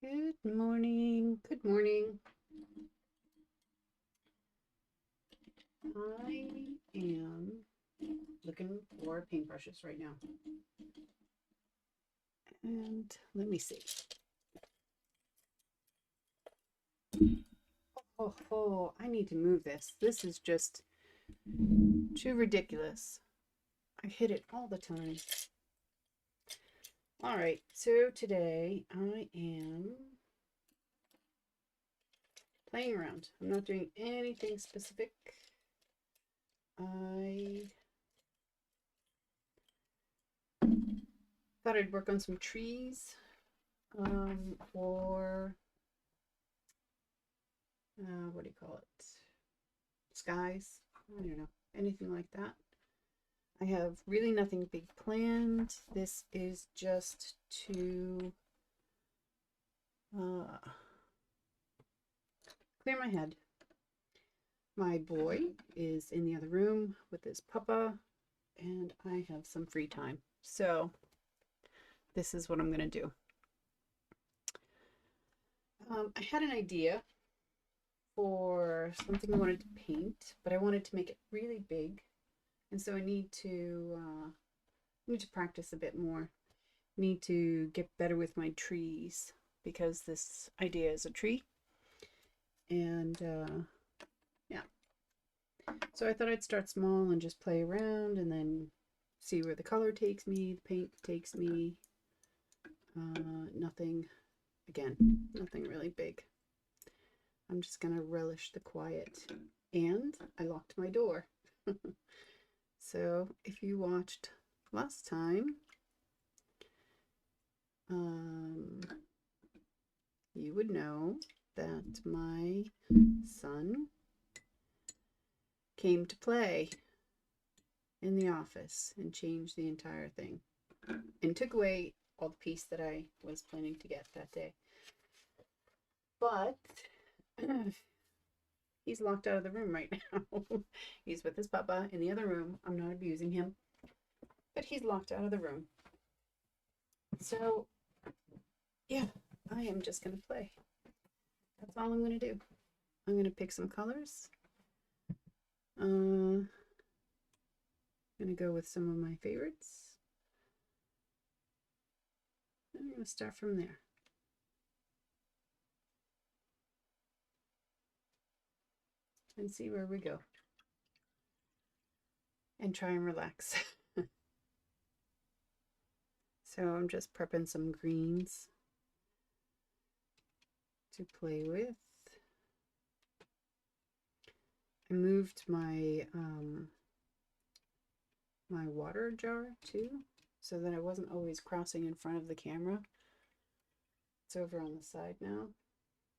Good morning. Good morning. I am looking for paintbrushes right now. And let me see. Oh, I need to move this. This is just too ridiculous. I hit it all the time. All right, so today I am playing around. I'm not doing anything specific. I thought I'd work on some trees or what do you call it? Skies. I don't know. Anything like that. I have really nothing big planned. This is just to clear my head. My boy is in the other room with his puppa, and I have some free time. So this is what I'm going to do. I had an idea for something I wanted to paint, but I wanted to make it really big, and so I need to practice a bit more. Need to get better with my trees because this idea is a tree, and yeah. So I thought I'd start small and just play around, and then see where the color takes me, the paint takes me. Nothing, again, nothing really big. I'm just gonna relish the quiet. And I locked my door. So if you watched last time, you would know that my son came to play in the office and changed the entire thing and took away all the piece that I was planning to get that day. But he's locked out of the room right now. He's with his papa in the other room. I'm not abusing him, but he's locked out of the room. So, yeah, I am just going to play. That's all I'm going to do. I'm going to pick some colors. I'm going to go with some of my favorites. I'm going to start from there. And see where we go. And try and relax. So I'm just prepping some greens to play with. I moved my my water jar too, so that I wasn't always crossing in front of the camera. It's over on the side now,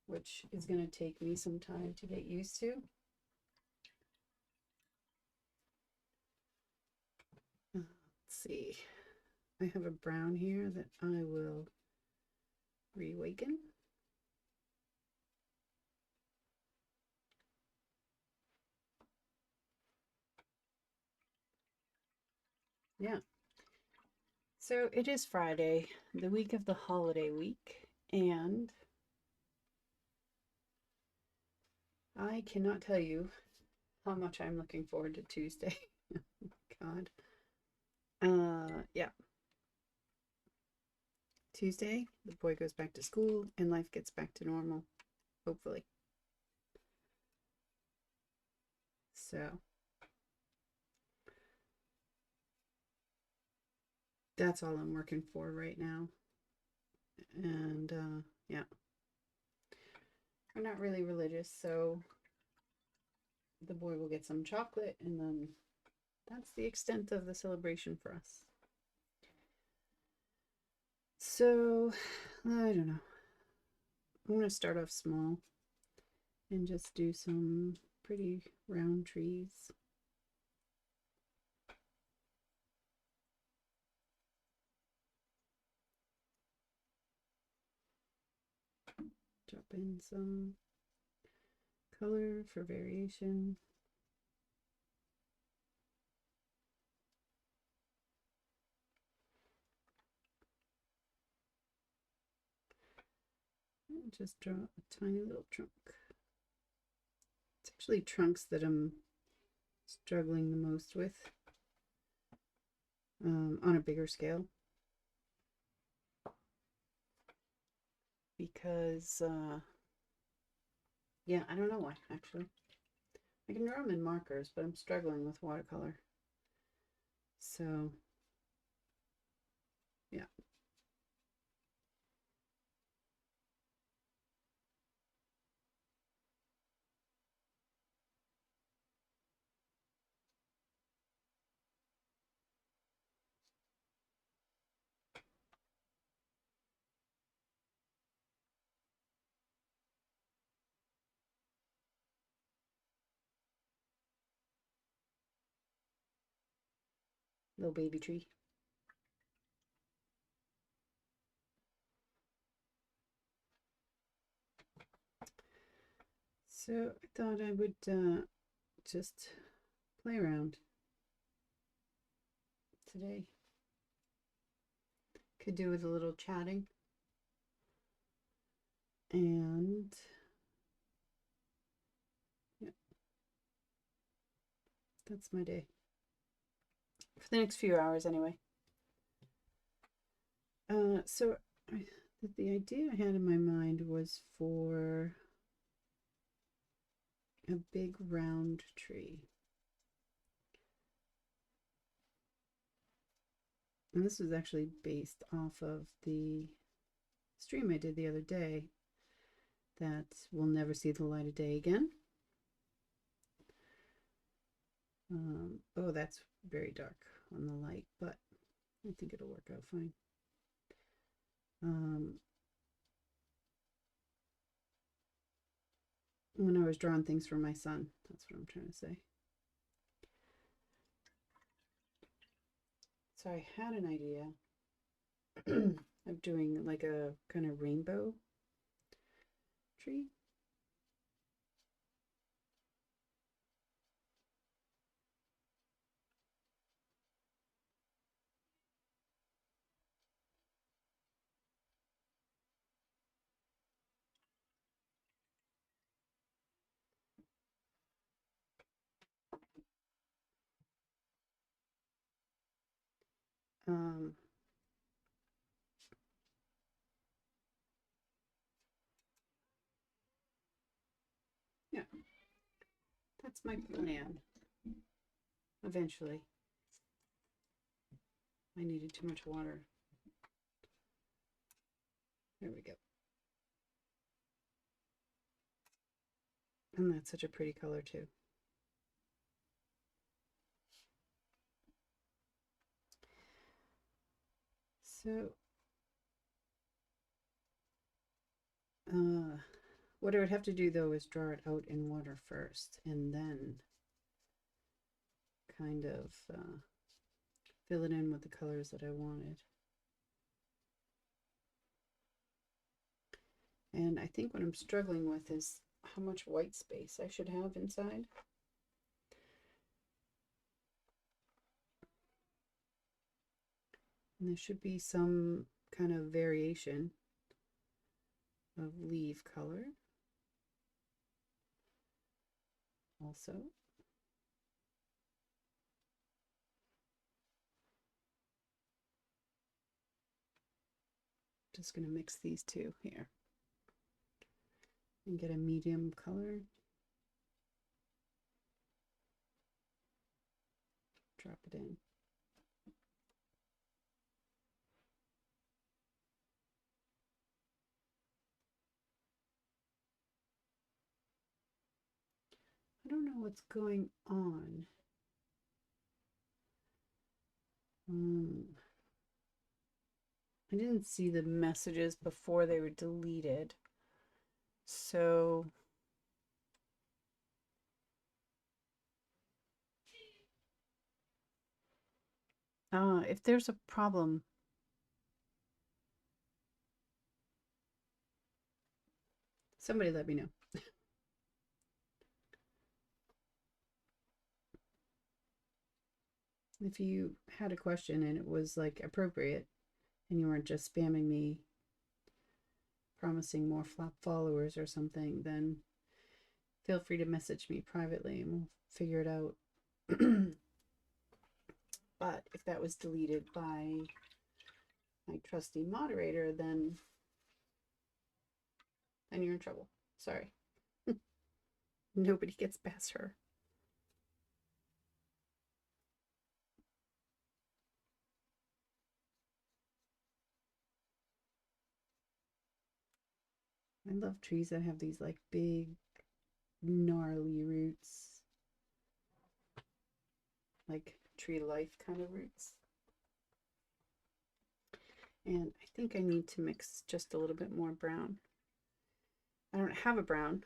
which is going to take me some time to get used to. Let's see. I have a brown here that I will reawaken. Yeah. So it is Friday, the week of the holiday week, and I cannot tell you how much I'm looking forward to Tuesday. God. Yeah. Tuesday, the boy goes back to school and life gets back to normal, hopefully. So that's all I'm working for right now. And yeah, we're not really religious, so the boy will get some chocolate, and then that's the extent of the celebration for us. So I don't know. I'm going to start off small and just do some pretty round trees. Drop in some color for variation. just draw a tiny little trunk. It's actually trunks that I'm struggling the most with on a bigger scale, because yeah, I don't know why actually. I can draw them in markers, but I'm struggling with watercolor. So yeah. Little baby tree. So I thought I would just play around today. Could do with a little chatting. And yeah, that's my day. For the next few hours anyway. So the idea I had in my mind was for a big round tree. And this was actually based off of the stream I did the other day that will never see the light of day again. Oh, that's very dark on the light, but I think it'll work out fine. When I was drawing things for my son, that's what I'm trying to say. So I had an idea of doing like a kind of rainbow tree. Um, yeah, that's my plan. Eventually. I needed too much water. There we go. And that's such a pretty color too. So, what I would have to do though is draw it out in water first and then kind of fill it in with the colors that I wanted. And I think what I'm struggling with is how much white space I should have inside. And there should be some kind of variation of leaf color also. Just going to mix these two here and get a medium color. Drop it in. I don't know what's going on. I didn't see the messages before they were deleted. So if there's a problem, somebody let me know. If you had a question and it was like appropriate and you weren't just spamming me promising more followers or something, then feel free to message me privately and we'll figure it out. But if that was deleted by my trusty moderator, then you're in trouble. Sorry. Nobody gets past her. I love trees that have these like big, gnarly roots. Like tree life kind of roots. And I think I need to mix just a little bit more brown. I don't have a brown.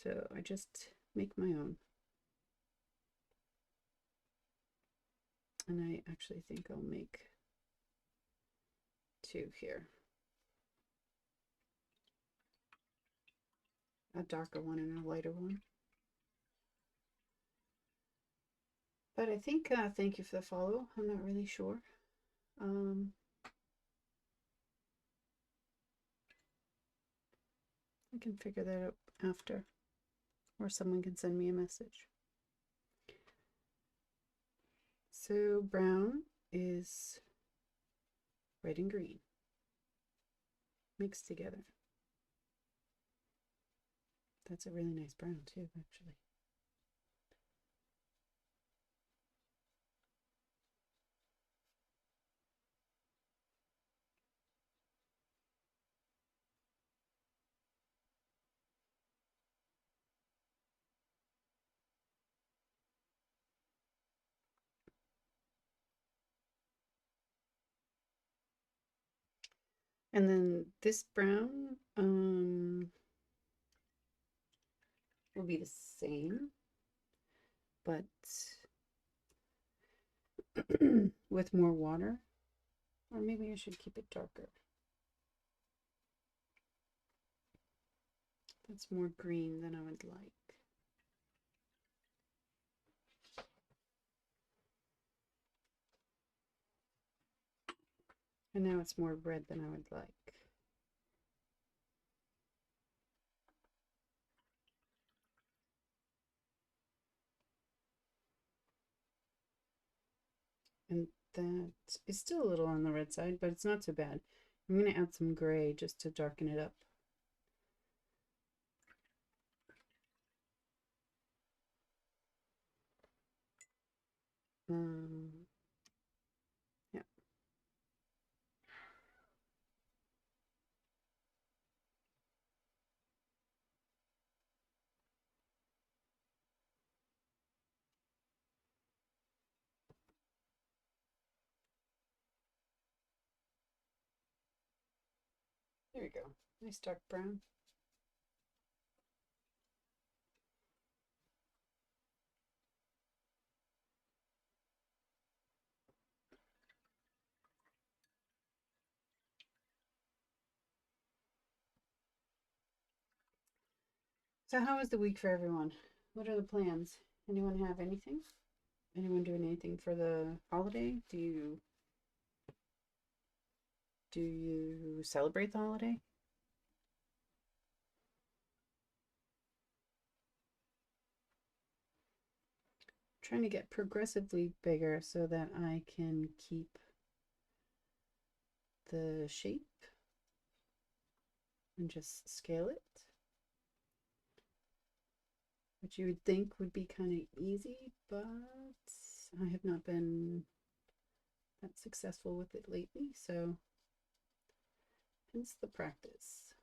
So I just make my own. And I actually think I'll make 2 here. A darker one and a lighter one. But I think, thank you for the follow. I'm not really sure. I can figure that out after, or someone can send me a message. So brown is red and green mixed together. That's a really nice brown too, actually. And then this brown will be the same, but with more water. Or maybe I should keep it darker. That's more green than I would like. And now it's more red than I would like. And that is still a little on the red side, but it's not so bad. I'm going to add some gray just to darken it up. Yeah. There we go. Nice dark brown. So how was the week for everyone? What are the plans? Anyone have anything? Anyone doing anything for the holiday? Do you celebrate the holiday? Trying to get progressively bigger so that I can keep the shape and just scale it, which you would think would be kind of easy, but I have not been that successful with it lately, so hence the practice.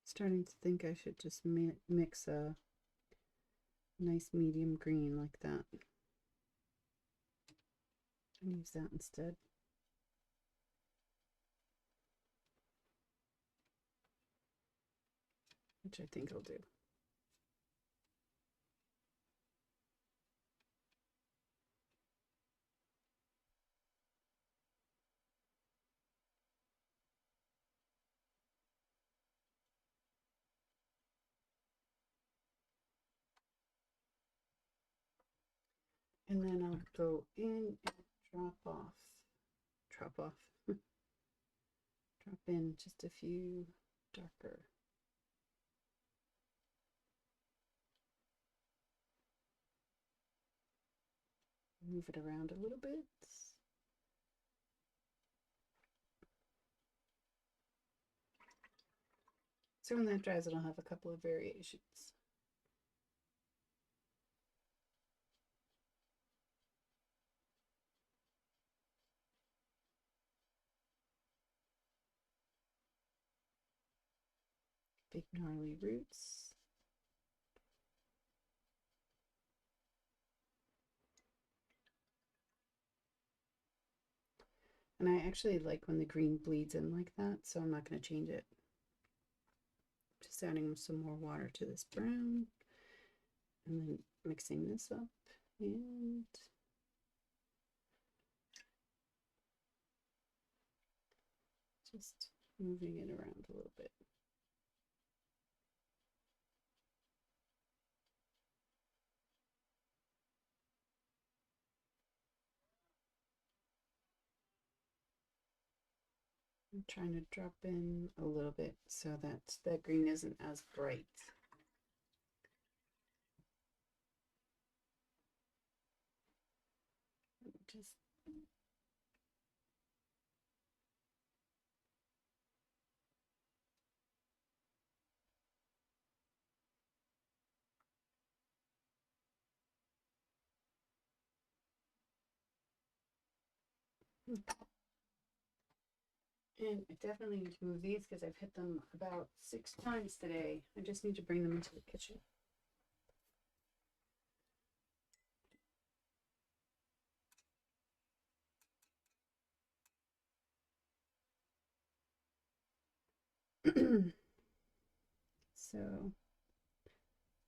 Starting to think I should just mix a nice medium green like that and use that instead. Which I think I'll do. And then I'll go in and drop off, drop in just a few darker. Move it around a little bit. So when that dries, it'll have a couple of variations. Big gnarly roots. And I actually like when the green bleeds in like that, so I'm not going to change it. Just adding some more water to this brown and then mixing this up and just moving it around a little bit. I'm trying to drop in a little bit so that that green isn't as bright. Just and I definitely need to move these because I've hit them about 6 times today. I just need to bring them into the kitchen. So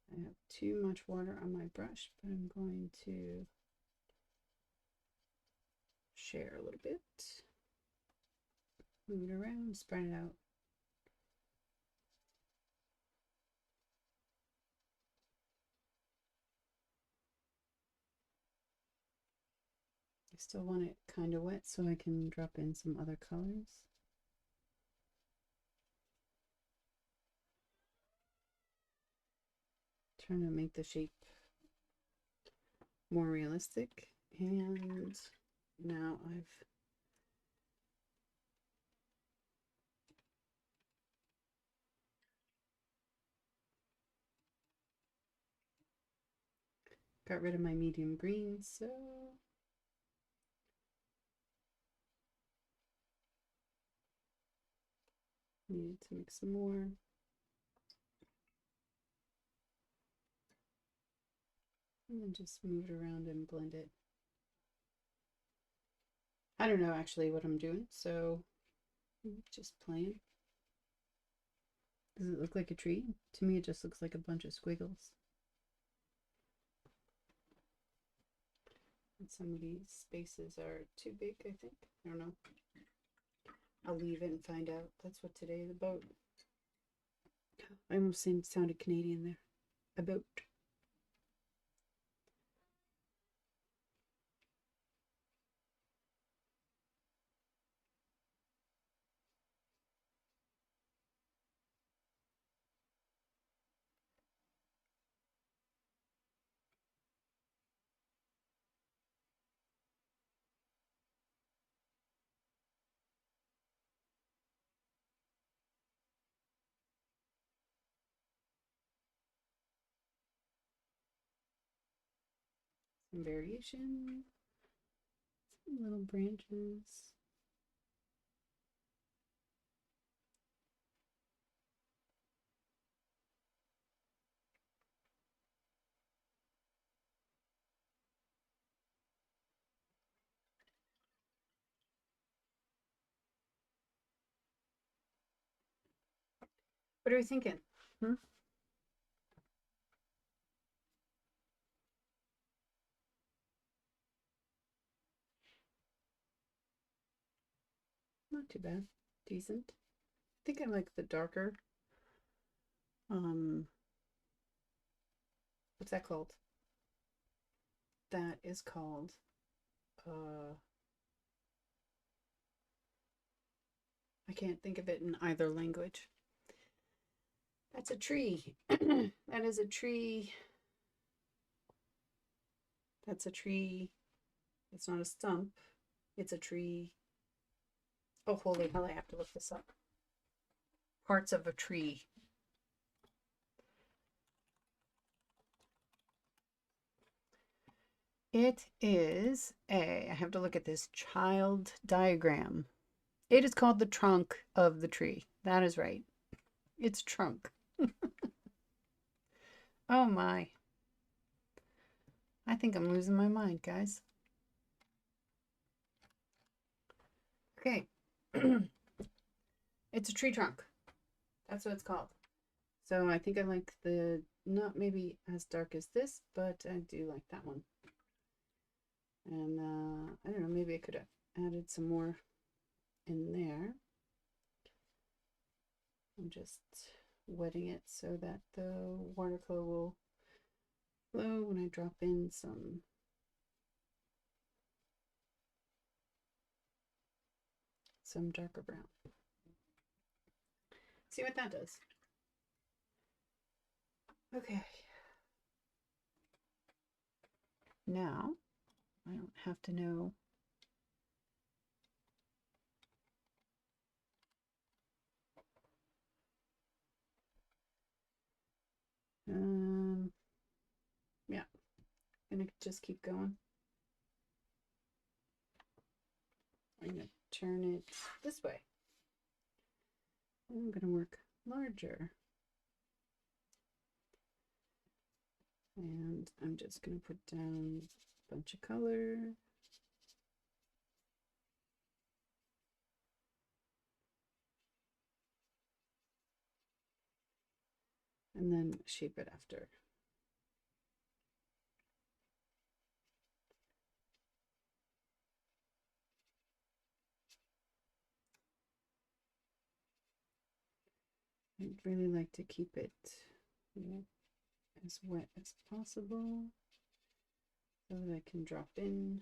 I have too much water on my brush, but I'm going to share a little bit. Move it around, spread it out. I still want it kind of wet so I can drop in some other colors. Trying to make the shape more realistic. And now I've got rid of my medium green, so needed to mix some more. And then just move it around and blend it. I don't know actually what I'm doing, so just playing. Does it look like a tree? To me, it just looks like a bunch of squiggles. And some of these spaces are too big, I think. I don't know. I'll leave it and find out. That's what today is about. I almost sounded Canadian there. About. Some variation. Some little branches. What are we thinking? Hmm? Not too bad. Decent. I think I like the darker. What's that called? that is called. I can't think of it in either language. That's a tree. That is a tree. That's a tree. It's not a stump. It's a tree. Oh, holy hell, I have to look this up. Parts of a tree. It is I have to look at this child diagram. It is called the trunk of the tree. That is right. It's trunk. Oh my. I think I'm losing my mind, guys. Okay. It's a tree trunk. That's what it's called. So I think I like the, not maybe as dark as this, but I do like that one. And I don't know, maybe I could have added some more in there. I'm just wetting it so that the watercolor will flow when I drop in some darker brown. See what that does. Okay. Now, I don't have to know yeah, I'm gonna just keep going. I'm gonna turn it this way. I'm gonna work larger. And I'm just gonna put down a bunch of color. And then shape it after. I'd really like to keep it, you know, as wet as possible so that I can drop in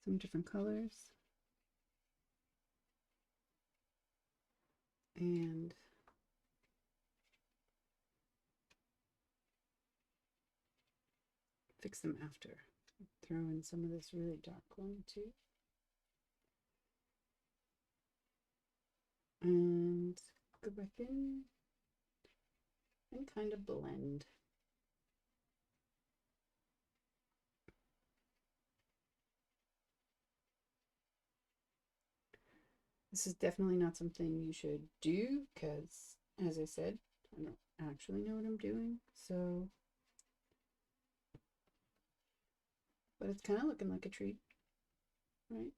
some different colors and fix them after. Throw in some of this really dark one too. And go back in and kind of blend. This is definitely not something you should do because, as I said, I don't actually know what I'm doing. So, but it's kind of looking like a tree, right?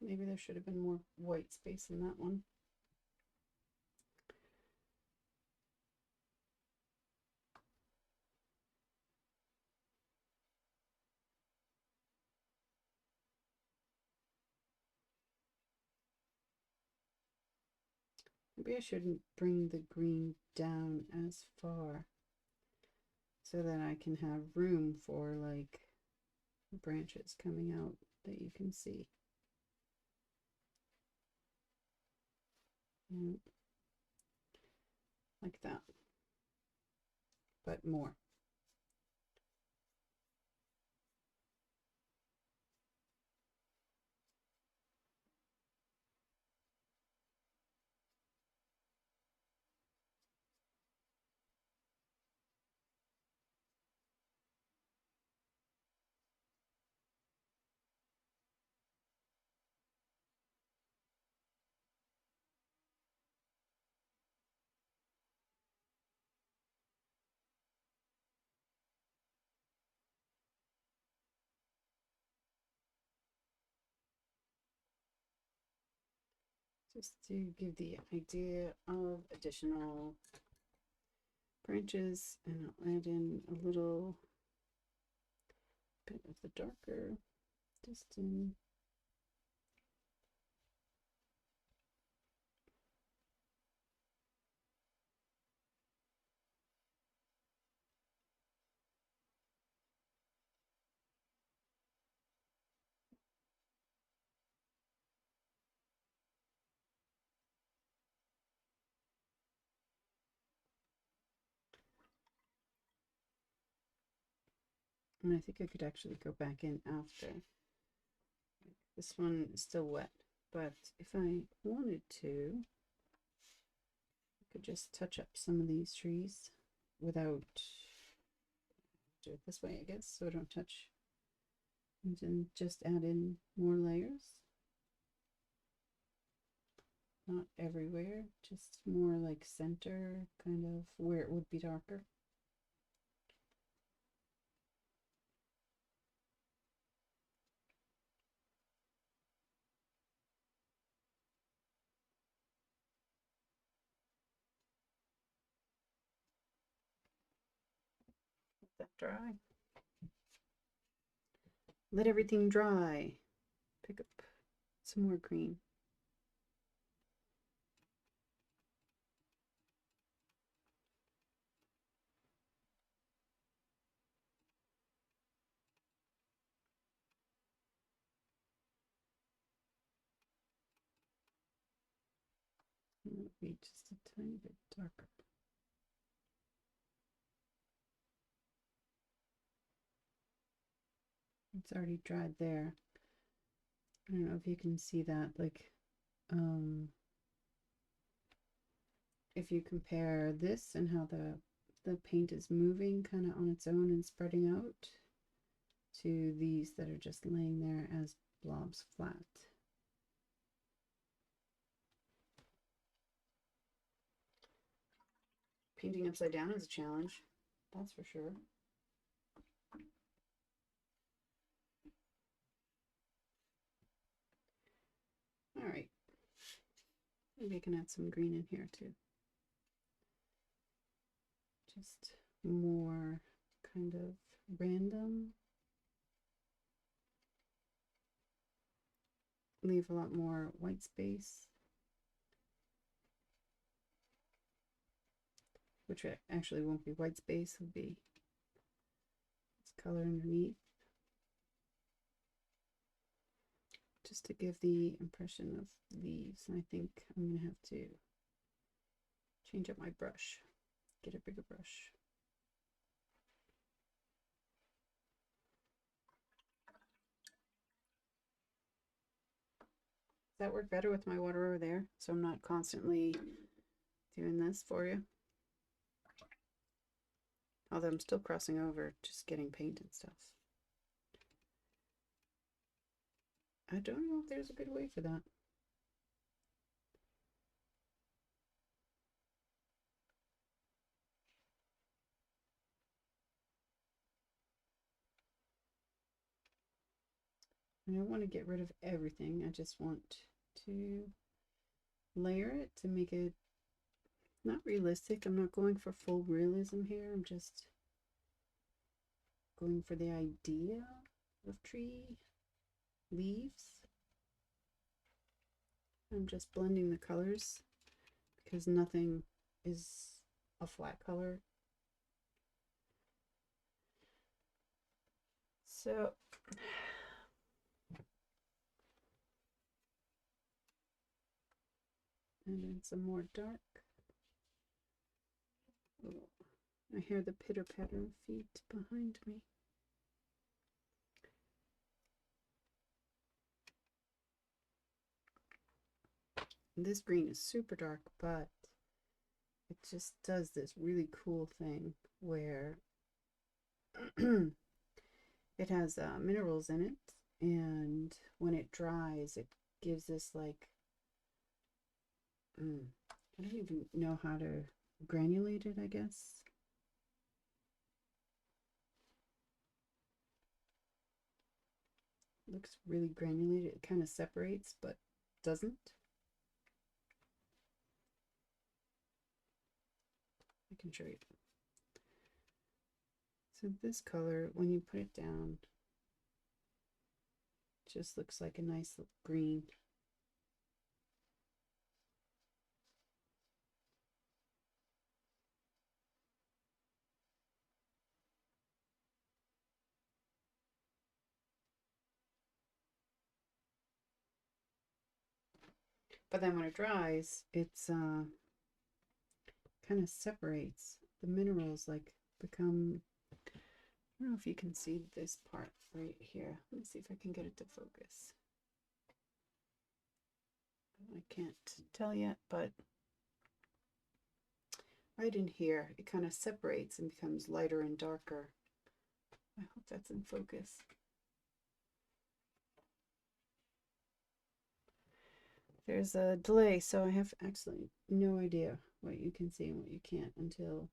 Maybe there should have been more white space in that one. Maybe I shouldn't bring the green down as far so that I can have room for like branches coming out that you can see. Yeah. Like that, but more. Just to give the idea of additional branches, and I'll add in a little bit of the darker just in And I think I could actually go back in after. This one is still wet, but if I wanted to, I could just touch up some of these trees without, do it this way, I guess, so I don't touch, and then just add in more layers. Not everywhere, just more like center, kind of where it would be darker. Let that dry. Let everything dry. Pick up some more green. It'll be just a tiny bit darker. It's already dried there. I don't know if you can see that, like, if you compare this and how the paint is moving kind of on its own and spreading out to these that are just laying there as blobs flat. Painting upside down is a challenge, that's for sure. All right, maybe I can add some green in here too. Just more kind of random. Leave a lot more white space, which actually won't be white space, will be its color underneath, just to give the impression of leaves. And I think I'm going to have to change up my brush, get a bigger brush. Does that work better with my water over there, so I'm not constantly doing this for you? Although I'm still crossing over, just getting paint and stuff. I don't know if there's a good way for that. I don't want to get rid of everything. I just want to layer it to make it not realistic. I'm not going for full realism here. I'm just going for the idea of tree leaves. I'm just blending the colors because nothing is a flat color. So and then some more dark. Oh, I hear the pitter patter of feet behind me. And this green is super dark, but it just does this really cool thing where it has minerals in it, and when it dries, it gives this like I don't even know how to granulate it, I guess. It looks really granulated. It kind of separates, but doesn't. I can show you. So this color, when you put it down, just looks like a nice green. But then when it dries, it's kind of separates. The minerals like become, don't know if you can see this part right here. Let me see if I can get it to focus. I can't tell yet, but right in here, it kind of separates and becomes lighter and darker. I hope that's in focus. There's a delay, so I have absolutely no idea what you can see and what you can't until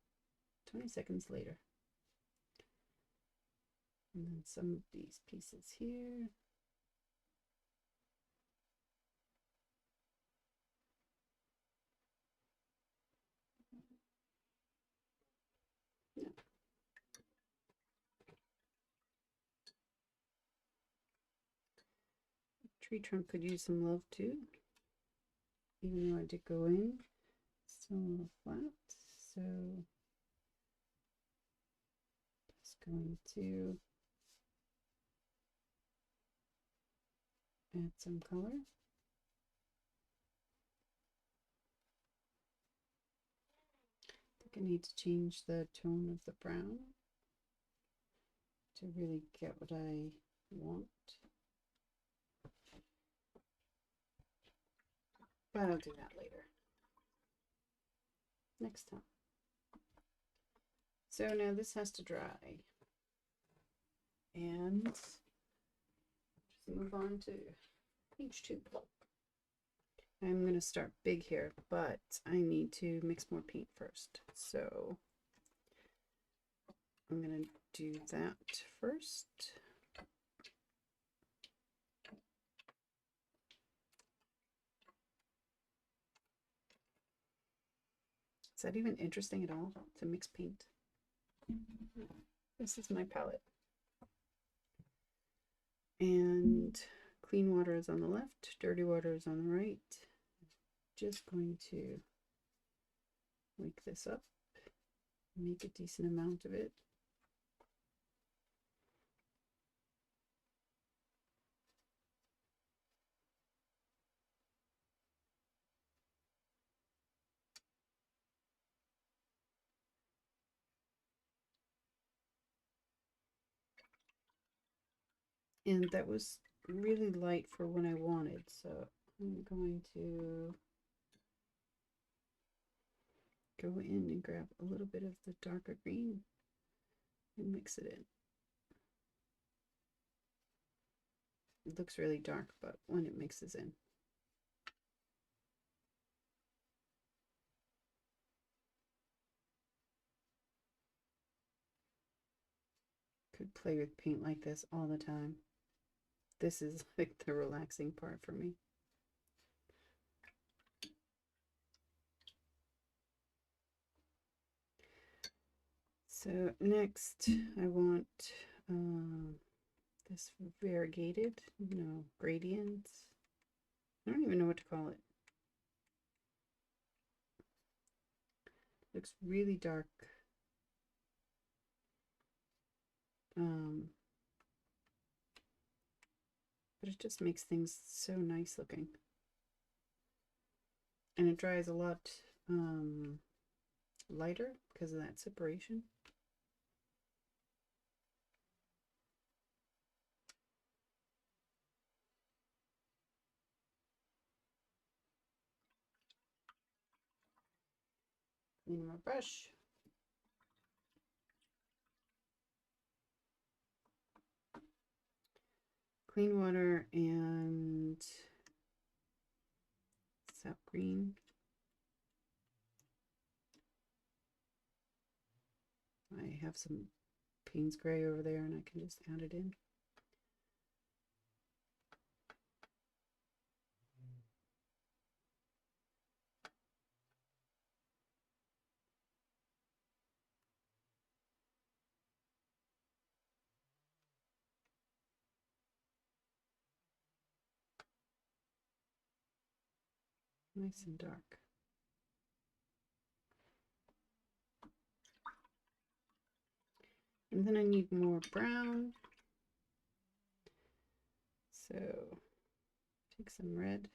20 seconds later. And then some of these pieces here. No. Tree trunk could use some love too, even though I did go in. Still a little flat, so just going to add some color. I think I need to change the tone of the brown to really get what I want. But I'll do that later. Next time. So now this has to dry. And just move on to page 2. I'm going to start big here, but I need to mix more paint first. So I'm going to do that first. Is that even interesting at all to mix paint? This is my palette. And clean water is on the left, dirty water is on the right. Just going to wake this up, make a decent amount of it. And that was really light for what I wanted, so I'm going to go in and grab a little bit of the darker green and mix it in. It looks really dark, but when it mixes in. Could play with paint like this all the time. This is like the relaxing part for me. So next I want this variegated, no, gradient. I don't even know what to call it. Looks really dark. But it just makes things so nice looking. And it dries a lot lighter because of that separation. Clean my brush. Clean water and sap green. I have some Payne's gray over there and I can just add it in. Nice and dark. And then I need more brown. So take some red.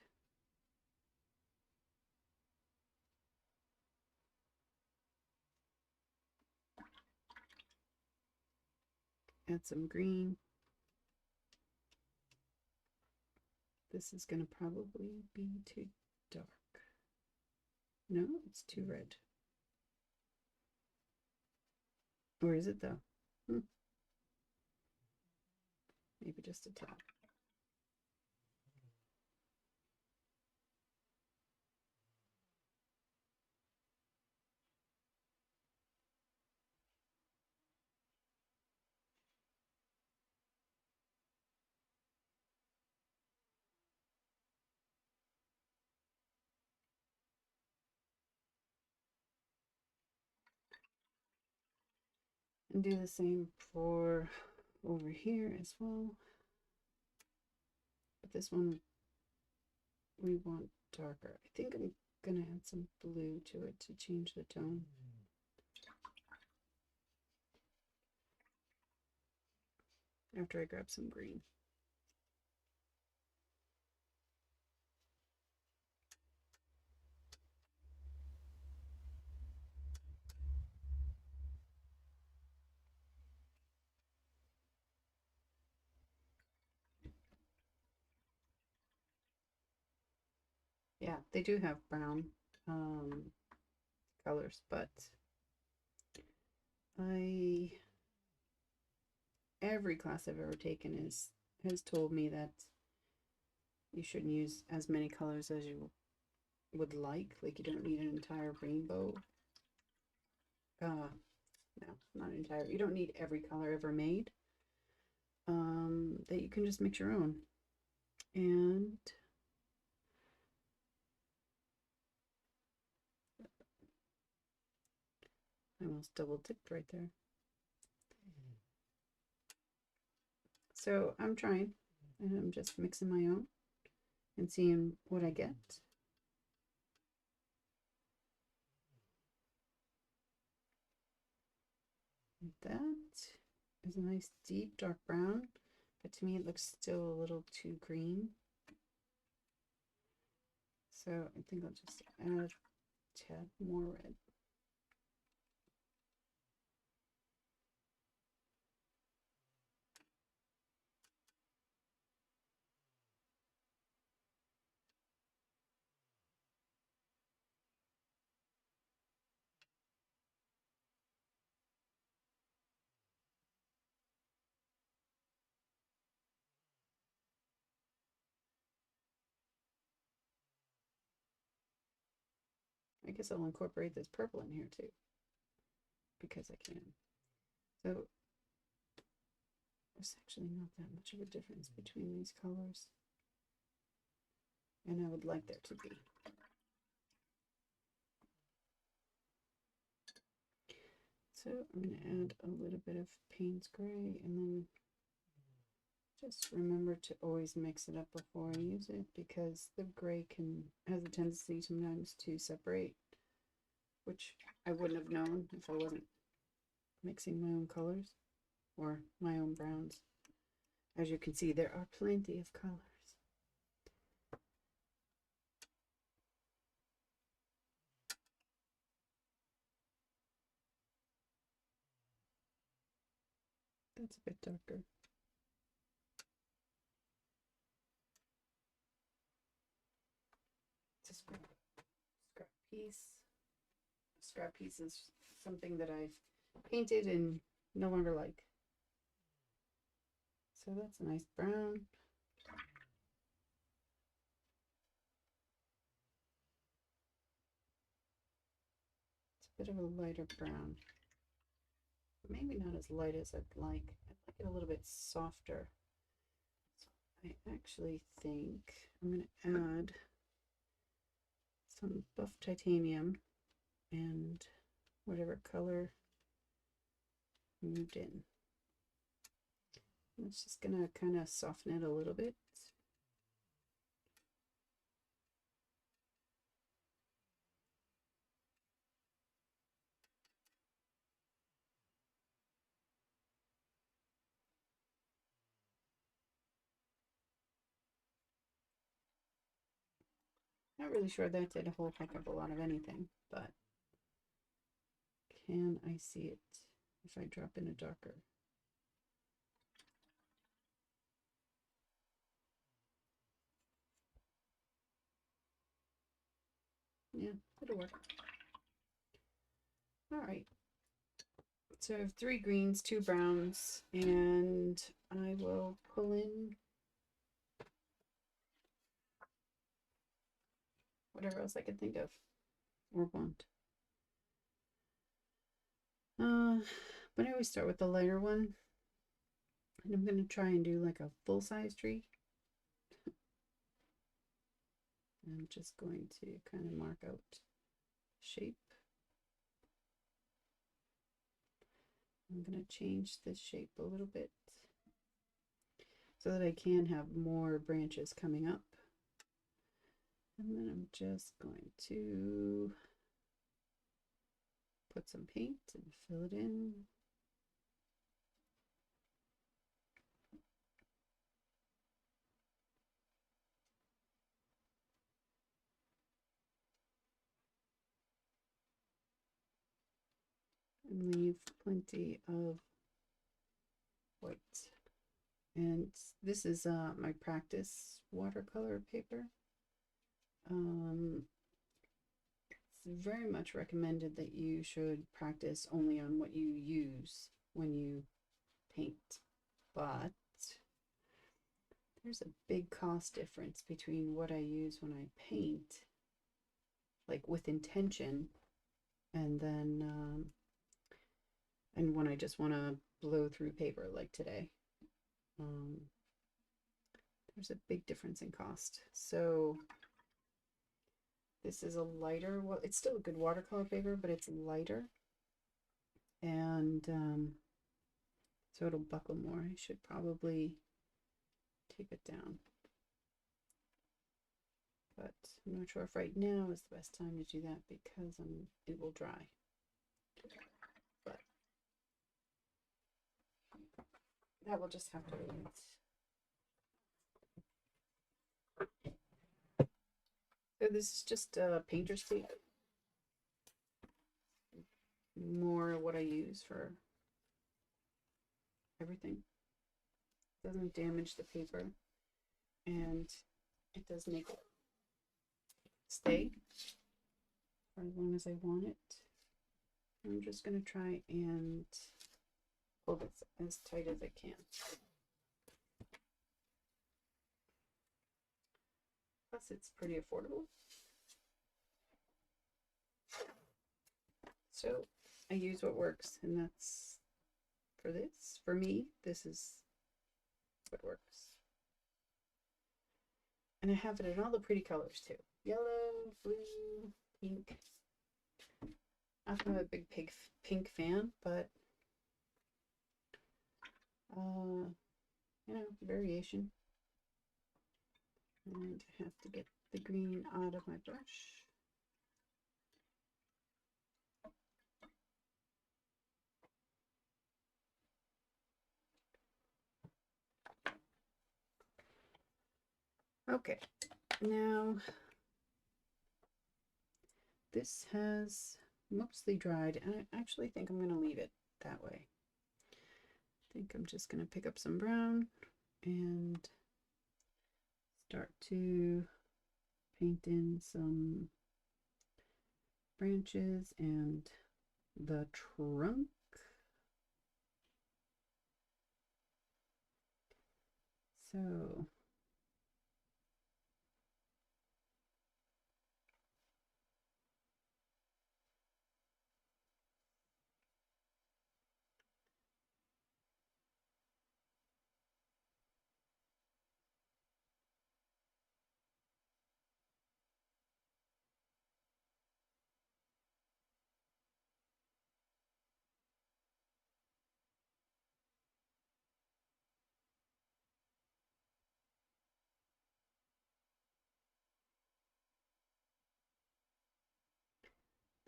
add some green. This is going to probably be too dark. No, it's too red. Or is it though? Maybe just a tad. And do the same for over here as well. But this one we want darker. I think I'm gonna add some blue to it to change the tone. After I grab some green. Yeah, they do have brown colors, but every class I've ever taken has told me that you shouldn't use as many colors as you would like. Like you don't need an entire rainbow. No, not entire. You don't need every color ever made. That you can just mix your own. And I almost double dipped right there. So I'm trying, and I'm just mixing my own and seeing what I get. That is a nice deep dark brown, but to me it looks still a little too green. So I think I'll just add a tad more red. I guess I'll incorporate this purple in here too, because I can. So there's actually not that much of a difference between these colors, and I would like there to be. So I'm going to add a little bit of Payne's Gray, and then just remember to always mix it up before I use it, because the gray has a tendency sometimes to separate, which I wouldn't have known if I wasn't mixing my own colors or my own browns. As you can see, there are plenty of colors. That's a bit darker. It's a scrap piece. A scrap piece is something that I've painted and no longer like. So that's a nice brown. It's a bit of a lighter brown. Maybe not as light as I'd like. I'd like it a little bit softer. So I actually think I'm going to add some buff titanium and whatever color moved in. It's just going to kind of soften it a little bit. Not really sure that did a whole heck of a lot of anything, but can I see it if I drop in a darker? Yeah, it'll work. All right. So I have 3 greens, 2 browns, and I will pull in whatever else I can think of or want. But I always start with the lighter one. And I'm going to try and do like a full-size tree. I'm just going to kind of mark out shape. I'm going to change this shape a little bit so that I can have more branches coming up. And then I'm just going to put some paint and fill it in. And leave plenty of white. And this is my practice watercolor paper. It's very much recommended that you should practice only on what you use when you paint, but there's a big cost difference between what I use when I paint, like with intention, and then and when I just want to blow through paper like today. There's a big difference in cost. So this is a lighter, well, it's still a good watercolor paper, but it's lighter, and so it'll buckle more. I should probably tape it down, but I'm not sure if right now is the best time to do that because it will dry. But that will just have to wait. So this is just painter's tape. More what I use for everything. Doesn't damage the paper, and it does make it stay for as long as I want it. I'm just going to try and hold it as tight as I can. Plus it's pretty affordable. So I use what works, and that's for this. For me, this is what works. And I have it in all the pretty colors too. Yellow, blue, pink. I'm not a big pink fan, but you know, variation. And I have to get the green out of my brush. Okay, now this has mostly dried, and I actually think I'm going to leave it that way. I think I'm just going to pick up some brown and start to paint in some branches and the trunk. So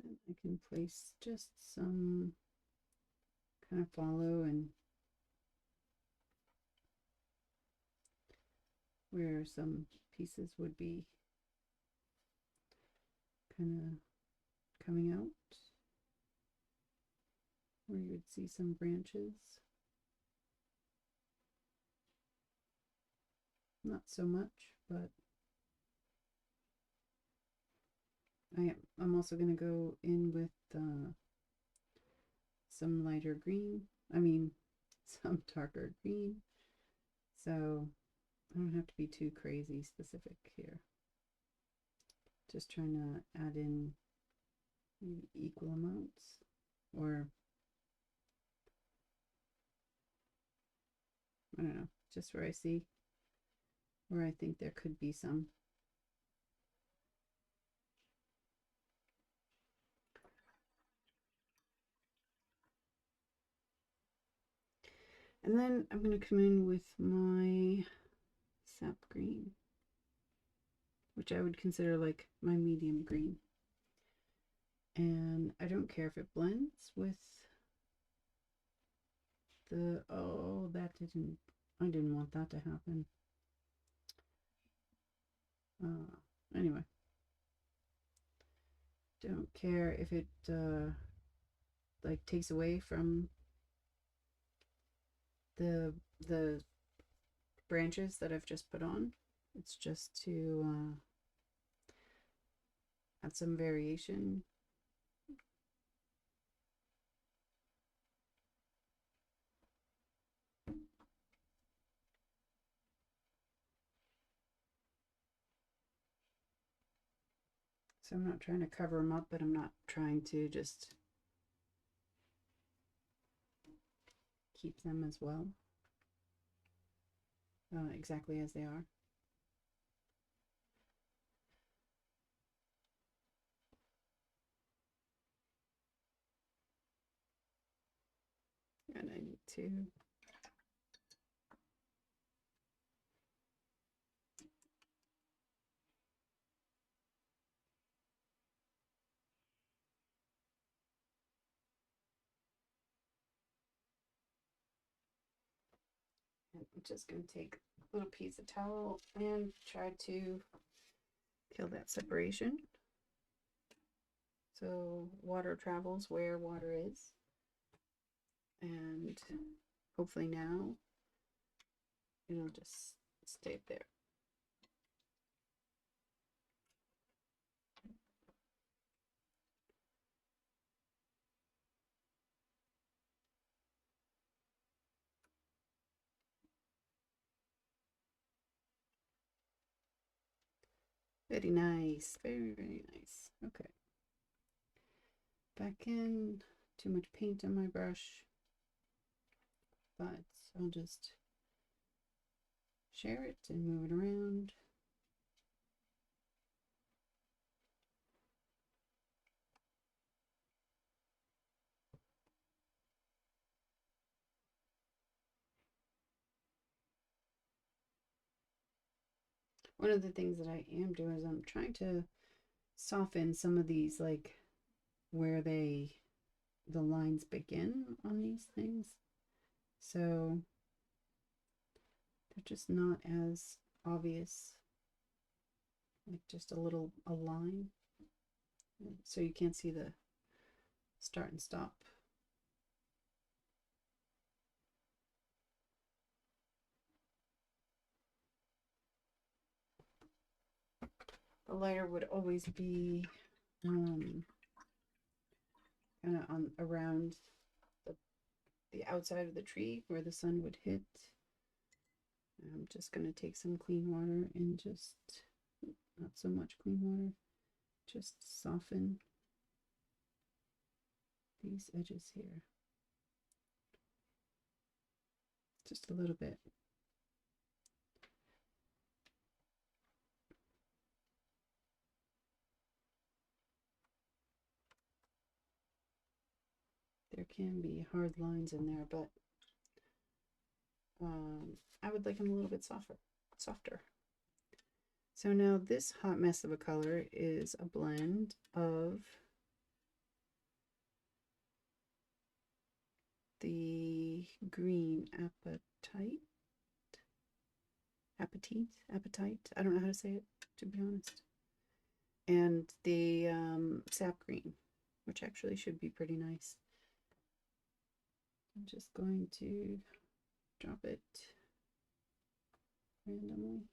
then I can place just some kind of follow and where some pieces would be kind of coming out, where you would see some branches. Not so much, but I'm also going to go in with some lighter green. I mean, some darker green. So I don't have to be too crazy specific here. Just trying to add in maybe equal amounts, or I don't know, just where I think there could be some. And then I'm going to come in with my sap green, which I would consider like my medium green. And I don't care if it blends with the, oh, I didn't want that to happen. Anyway, don't care if it like takes away from the branches that I've just put on. It's just to add some variation. So I'm not trying to cover them up, but I'm not trying to just keep them as well, exactly as they are. And I need to I'm just going to take a little piece of towel and try to kill that separation. So water travels where water is. And hopefully now it'll just stay there. Very nice. Very, very nice. Okay. Back in. Too much paint on my brush. But I'll just share it and move it around. One of the things that I am doing is I'm trying to soften some of these, like where the lines begin on these things. So they're just not as obvious, like just a line. So you can't see the start and stop. The lighter would always be kind of on around the outside of the tree where the sun would hit. I'm just going to take some clean water and just, not so much clean water, just soften these edges here. Just a little bit. There can be hard lines in there, but I would like them a little bit softer. So now this hot mess of a color is a blend of the green apatite. I don't know how to say it, to be honest. And the sap green, which actually should be pretty nice. I'm just going to drop it randomly.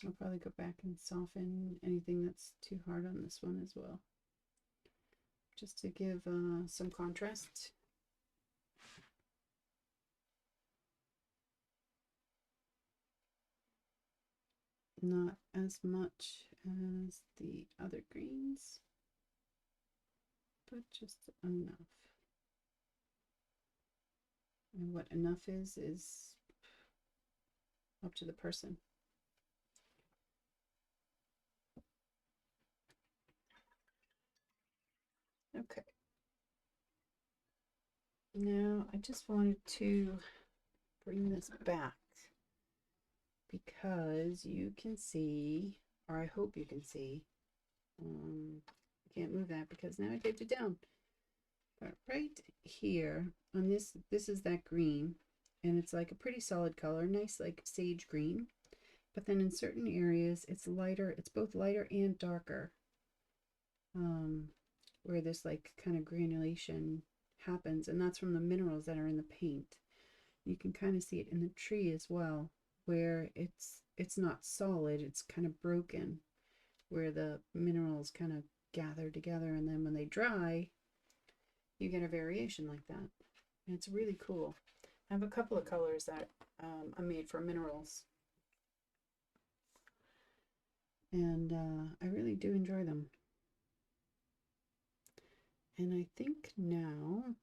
I'll probably go back and soften anything that's too hard on this one as well, just to give some contrast. Not as much as the other greens, but just enough. And what enough is up to the person. Okay. Now I just wanted to bring this back because you can see, or I hope you can see, I can't move that because now I taped it down. But right here on this is that green, and it's like a pretty solid color, nice like sage green. But then in certain areas it's lighter, it's both lighter and darker, where this like kind of granulation happens, and that's from the minerals that are in the paint. You can kind of see it in the tree as well, where it's not solid, it's kind of broken, where the minerals kind of gather together, and then when they dry you get a variation like that. And it's really cool. I have a couple of colors that I made for minerals, and I really do enjoy them. And I think now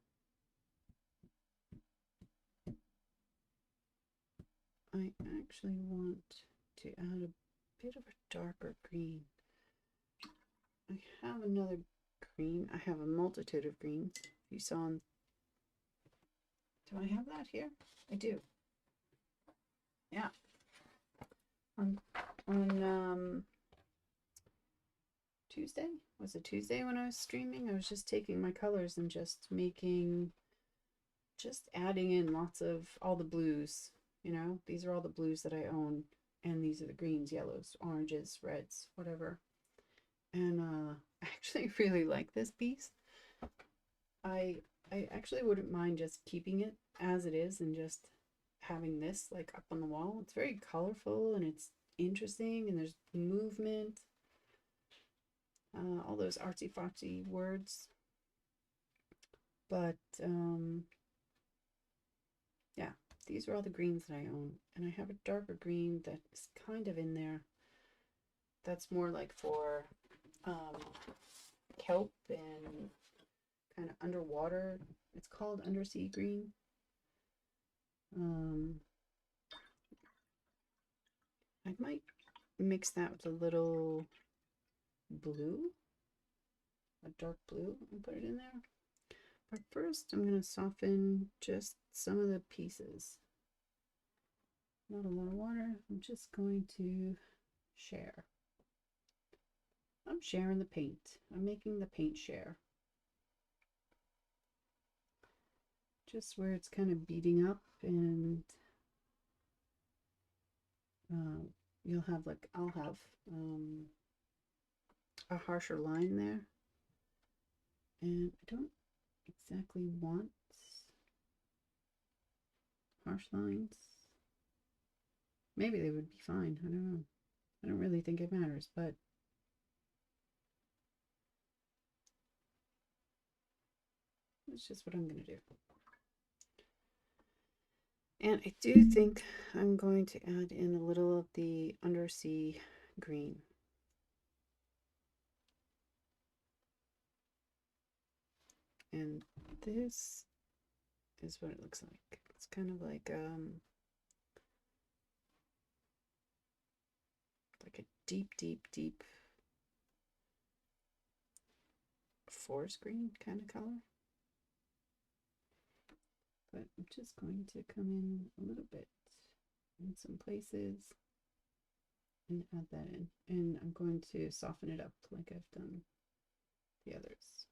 I actually want to add a bit of a darker green. I have another green. I have a multitude of greens. You saw them. Do I have that here? I do. Yeah. On Tuesday? Was it Tuesday when I was streaming? I was just taking my colors and just adding in lots of all the blues. You know, these are all the blues that I own, and these are the greens, yellows, oranges, reds, whatever. And I actually really like this piece. I actually wouldn't mind just keeping it as it is and just having this like up on the wall. It's very colorful and it's interesting, and there's movement, all those artsy-fartsy words. But yeah, these are all the greens that I own, and I have a darker green that's kind of in there. That's more like for kelp and kind of underwater. It's called undersea green. I might mix that with a little blue, a dark blue, and put it in there. But first I'm going to soften just some of the pieces. Not a lot of water. I'm just going to share. I'm sharing the paint. I'm making the paint share. Just where it's kind of beating up, and you'll have like, I'll have a harsher line there, and I don't exactly want harsh lines. Maybe they would be fine. I don't know. I don't really think it matters, but it's just what I'm going to do. And I do think I'm going to add in a little of the undersea green. And this is what it looks like. It's kind of like a deep forest green kind of color. But I'm just going to come in a little bit in some places and add that in. And I'm going to soften it up like I've done the others.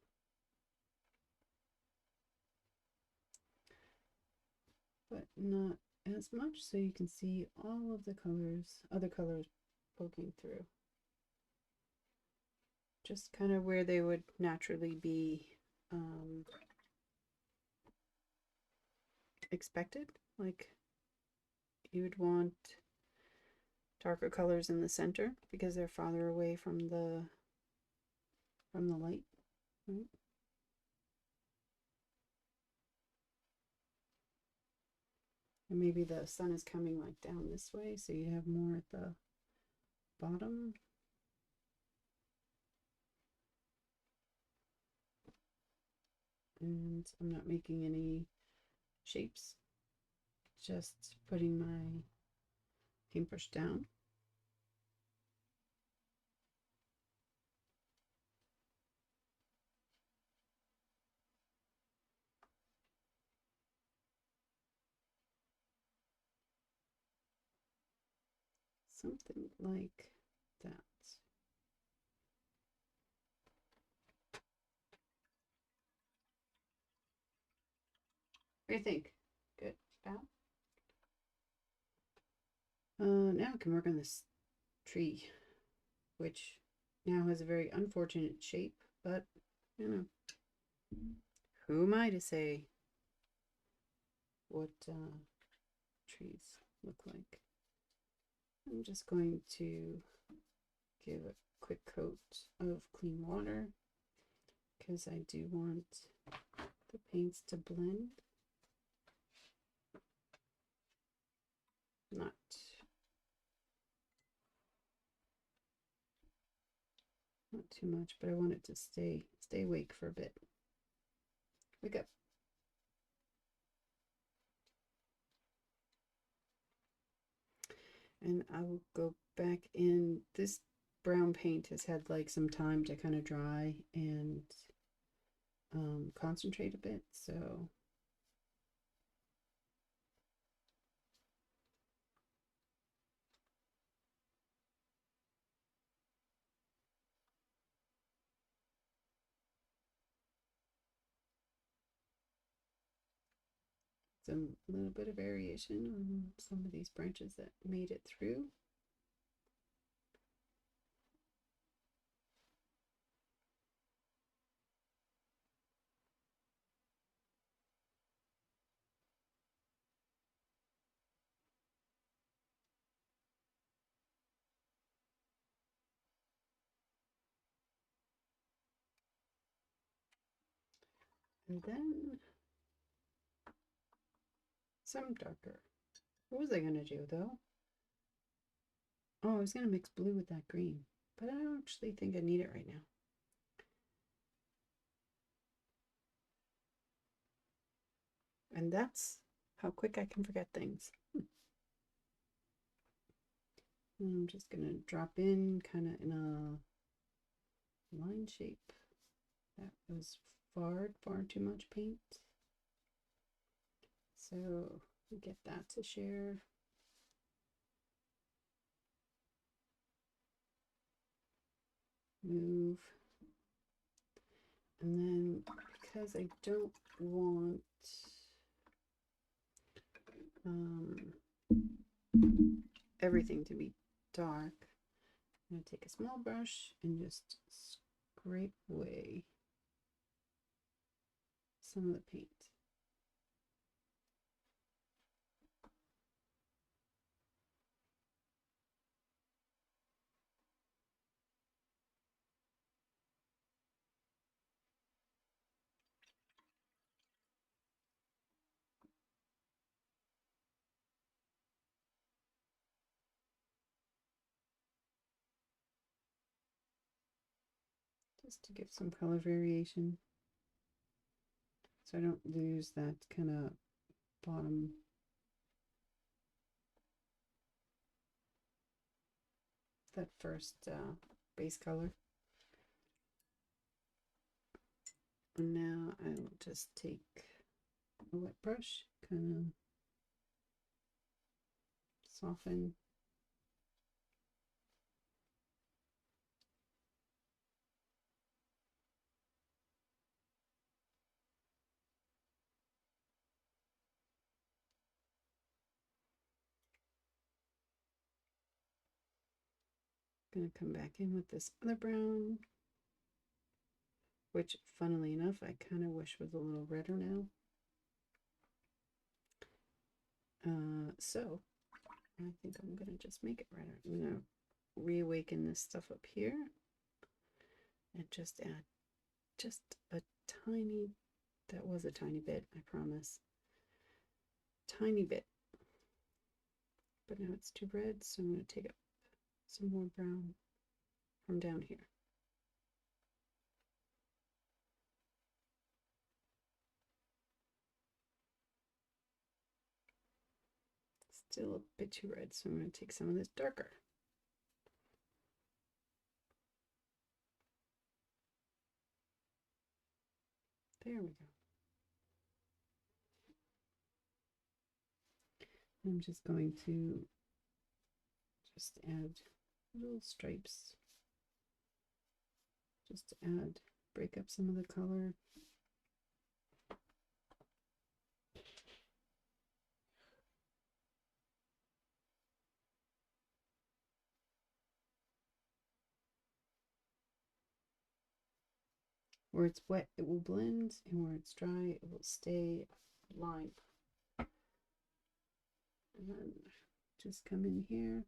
But not as much, so you can see all of the colors, other colors poking through. Just kind of where they would naturally be expected. Like you would want darker colors in the center because they're farther away from the light, right? And maybe the sun is coming like down this way, so you have more at the bottom. And I'm not making any shapes, just putting my paintbrush down. Something like that. What do you think? Good? About? Now I can work on this tree, which now has a very unfortunate shape, but you know, who am I to say what trees look like? I'm just going to give a quick coat of clean water because I do want the paints to blend. Not too much, but I want it to stay awake for a bit. Wake up. And I will go back in. This brown paint has had like some time to kind of dry and concentrate a bit, so some little bit of variation on some of these branches that made it through. And then some darker. What was I going to do though? Oh, I was going to mix blue with that green, but I don't actually think I need it right now. And that's how quick I can forget things. I'm just going to drop in kind of in a line shape. That was far too much paint. So get that to share. Move. And then because I don't want everything to be dark, I'm going to take a small brush and just scrape away some of the paint. Just to give some color variation so I don't lose that kind of bottom first base color. And now I will just take a wet brush, kind of soften. Gonna come back in with this other brown, which funnily enough I kind of wish was a little redder now. So I think I'm gonna just make it redder. I'm gonna reawaken this stuff up here and just add just a tiny, that was a tiny bit, I promise. Tiny bit. But now it's too red, so I'm gonna take up some more brown from down here. Still a bit too red, so I'm going to take some of this darker. There we go. I'm just going to just add little stripes, just to add, break up some of the color. Where it's wet, it will blend, and where it's dry, it will stay line. And then just come in here,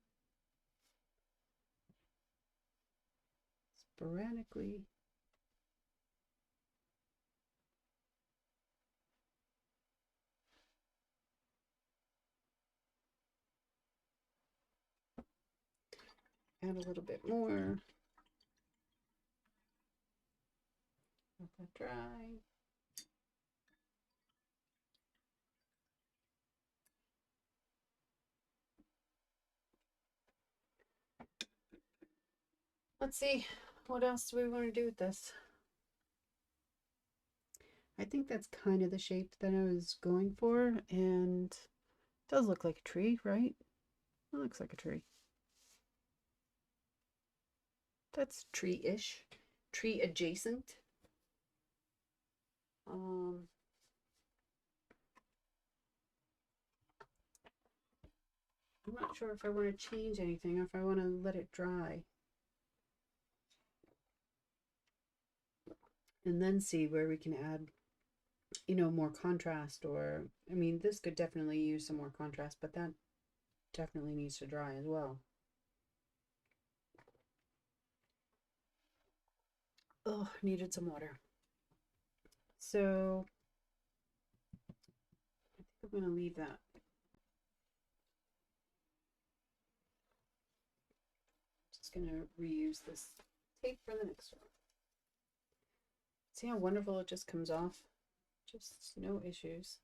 sporadically. Add a little bit more. Let that dry. Let's see, what else do we want to do with this? I think that's kind of the shape that I was going for, and it does look like a tree, right? It looks like a tree. That's tree-ish, tree adjacent. I'm not sure if I want to change anything or if I want to let it dry. And then see where we can add, you know, more contrast, or, I mean, this could definitely use some more contrast, but that definitely needs to dry as well. Oh, needed some water. So I think I'm going to leave that. Just going to reuse this tape for the next one. See how wonderful it just comes off? Just no issues.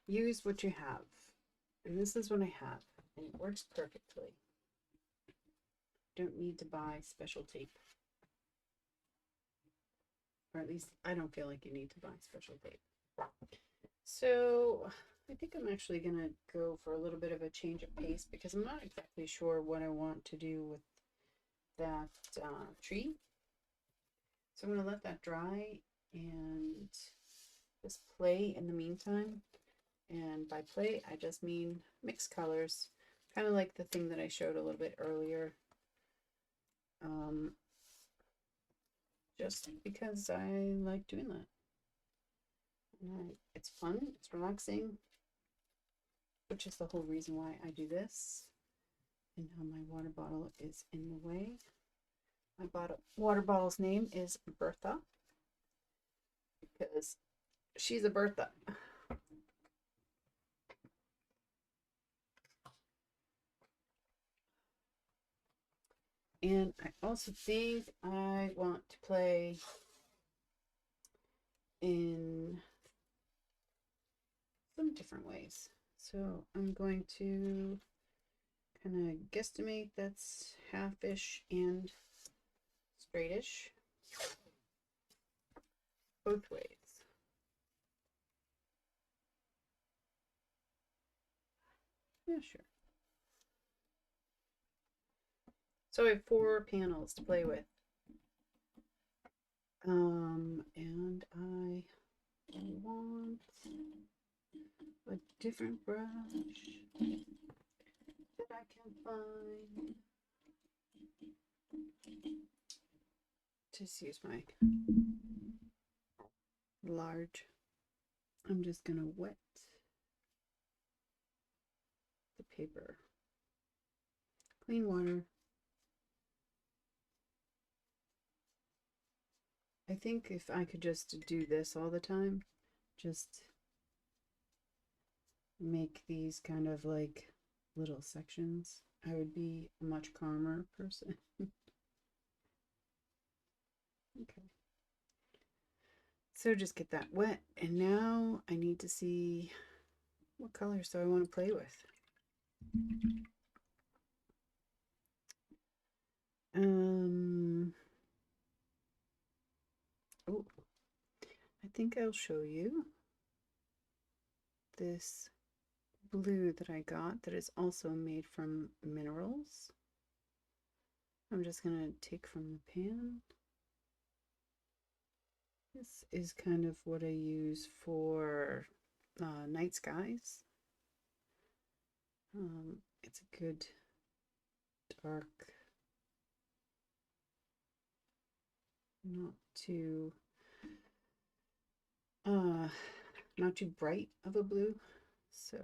Use what you have. And this is what I have. And it works perfectly. Don't need to buy special tape. Or at least I don't feel like you need to buy special tape. So I think I'm actually going to go for a little bit of a change of pace because I'm not exactly sure what I want to do with that tree. So I'm going to let that dry and just play in the meantime. And by play, I just mean mix colors, kind of like the thing that I showed a little bit earlier. Just because I like doing that. It's fun, it's relaxing, which is the whole reason why I do this. And now my water bottle is in the way. My water bottle's name is Bertha because she's a Bertha. And I also think I want to play in some different ways. So I'm going to kind of guesstimate that's halfish and straightish both ways. Yeah, sure. So I have 4 panels to play with. And I want a different brush that I can find. Just use my large. I'm just going to wet the paper. Clean water. I think if I could just do this all the time, just make these kind of like little sections, I would be a much calmer person. Okay. So just get that wet, and now I need to see what colors do I want to play with. Oh, I think I'll show you this blue that I got that is also made from minerals. I'm just going to take from the pan. This is kind of what I use for night skies. It's a good dark, not too bright of a blue. So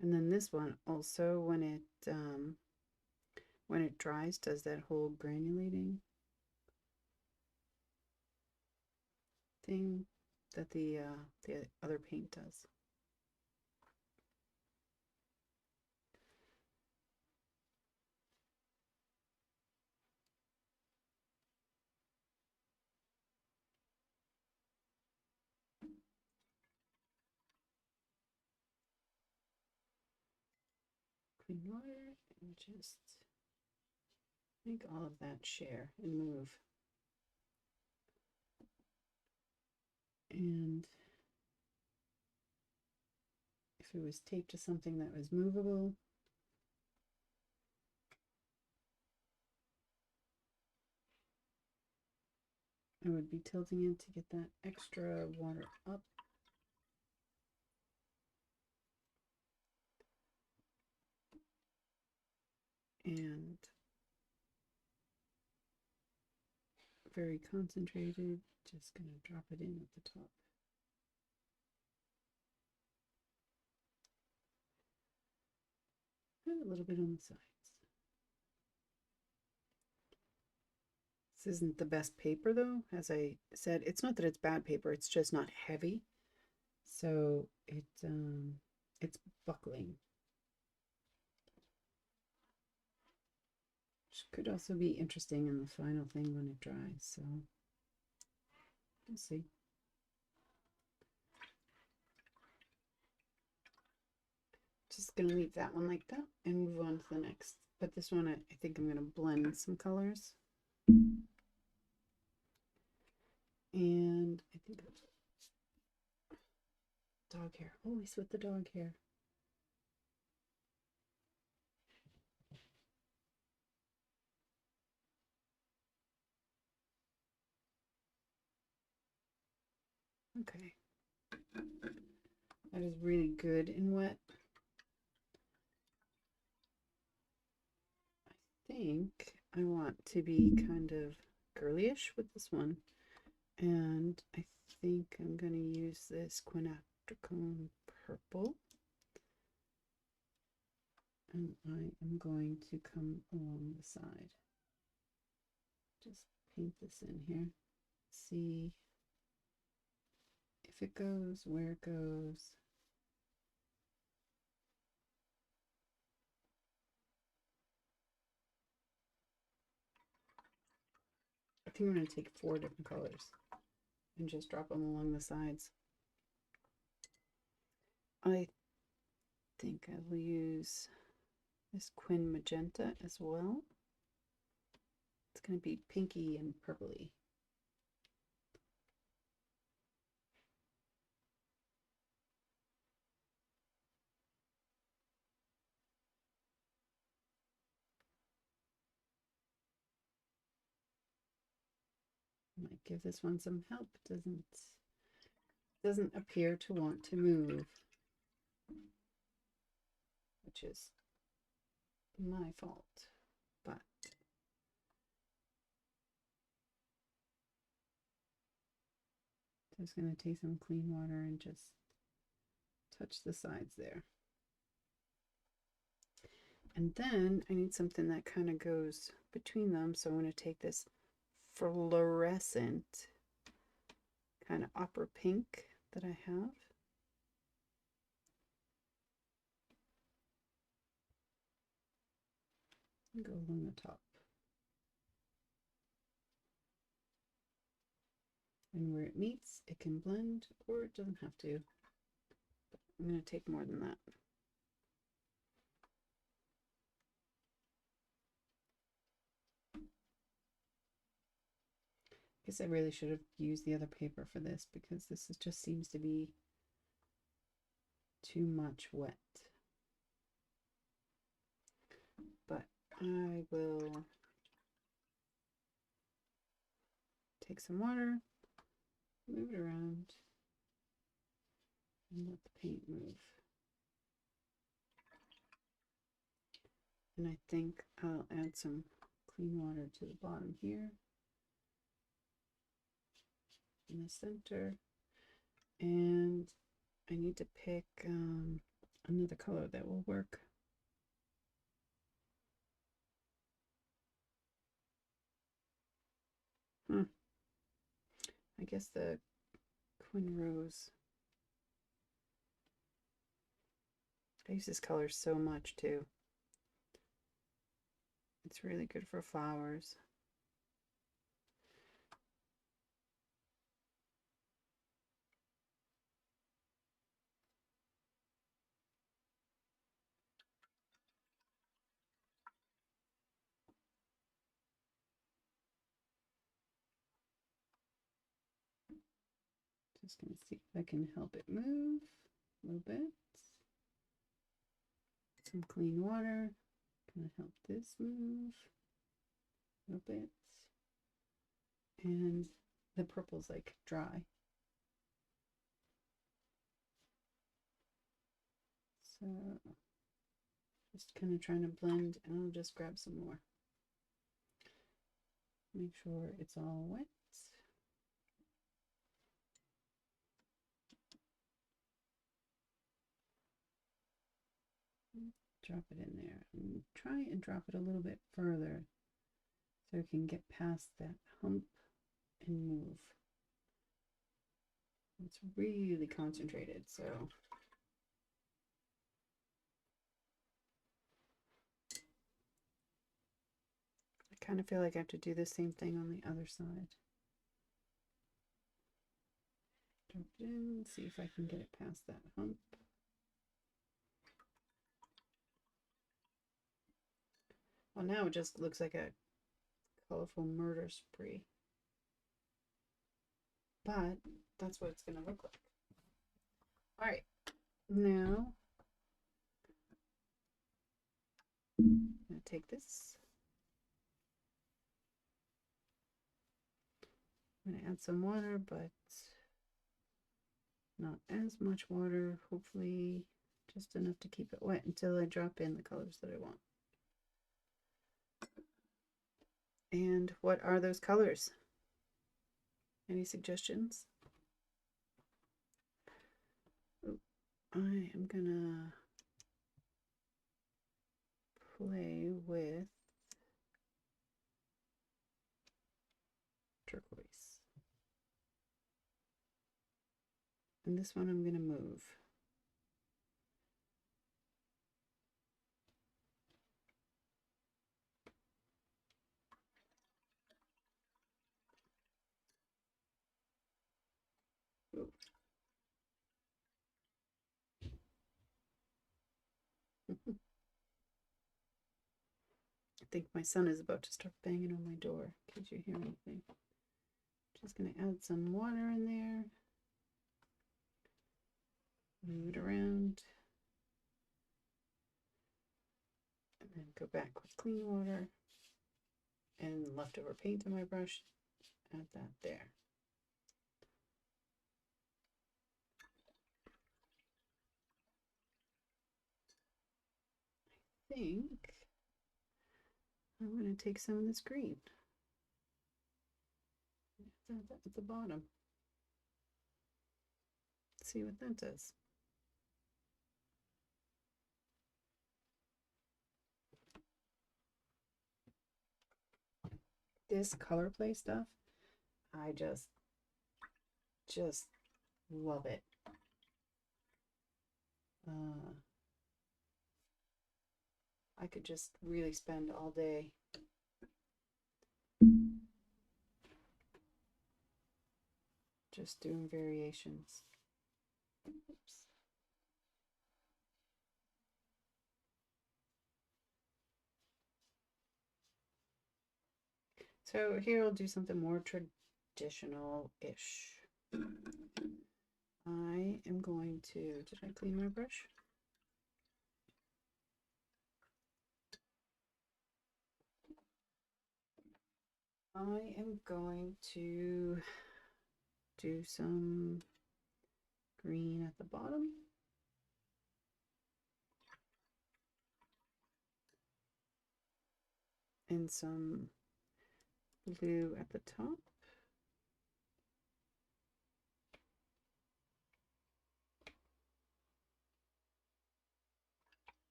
and then this one also, when it dries, does that whole granulating thing that the other paint does. Clean water and just make all of that share and move. And if it was taped to something that was movable, I would be tilting it to get that extra water up. And very concentrated, just going to drop it in at the top. And a little bit on the sides. This isn't the best paper though. As I said, it's not that it's bad paper, it's just not heavy. So it's buckling. Which could also be interesting in the final thing when it dries. So we'll see. Just gonna leave that one like that and move on to the next. But this one, I think I'm gonna blend some colors. And I think dog hair. Always with the dog hair. Okay. That is really good and wet. I think I want to be kind of girlyish with this one. And I think I'm going to use this quinacridone purple. And I am going to come along the side. Just paint this in here. See if it goes, where it goes. I think I'm going to take 4 different colors and just drop them along the sides. I think I will use this Quin Magenta as well. It's going to be pinky and purpley. Might give this one some help. It doesn't appear to want to move, which is my fault, but just going to take some clean water and just touch the sides there. And then I need something that kind of goes between them. So I'm going to take this fluorescent kind of opera pink that I have. And go along the top. And where it meets, it can blend or it doesn't have to. But I'm going to take more than that. I guess I really should have used the other paper for this because this just seems to be too much wet. But I will take some water, move it around, and let the paint move. And I think I'll add some clean water to the bottom here, in the center. And I need to pick another color that will work. I guess the Quin Rose. I use this color so much too. It's really good for flowers. Just going to see if I can help it move a little bit. Some clean water. Going to help this move a little bit. And the purple's like dry. So just kind of trying to blend, and I'll just grab some more. Make sure it's all wet. Drop it in there and try and drop it a little bit further so it can get past that hump and move. It's really concentrated, so I kind of feel like I have to do the same thing on the other side. Drop it in, see if I can get it past that hump. Well, now it just looks like a colorful murder spree. But that's what it's going to look like. All right, now I'm going to take this. I'm going to add some water, but not as much water. Hopefully just enough to keep it wet until I drop in the colors that I want. And what are those colors? Any suggestions? Oh, I am gonna play with turquoise. And this one I'm gonna move. Oh. I think my son is about to start banging on my door. Can't you hear anything? Just gonna add some water in there. Move it around. And then go back with clean water. And leftover paint on my brush. Add that there. I think I'm going to take some of this green at the bottom. See what that does. This color play stuff, I just love it. I could just really spend all day just doing variations. Oops. So here I'll do something more traditional-ish. I am going to, did I clean my brush? I am going to do some green at the bottom. And some blue at the top.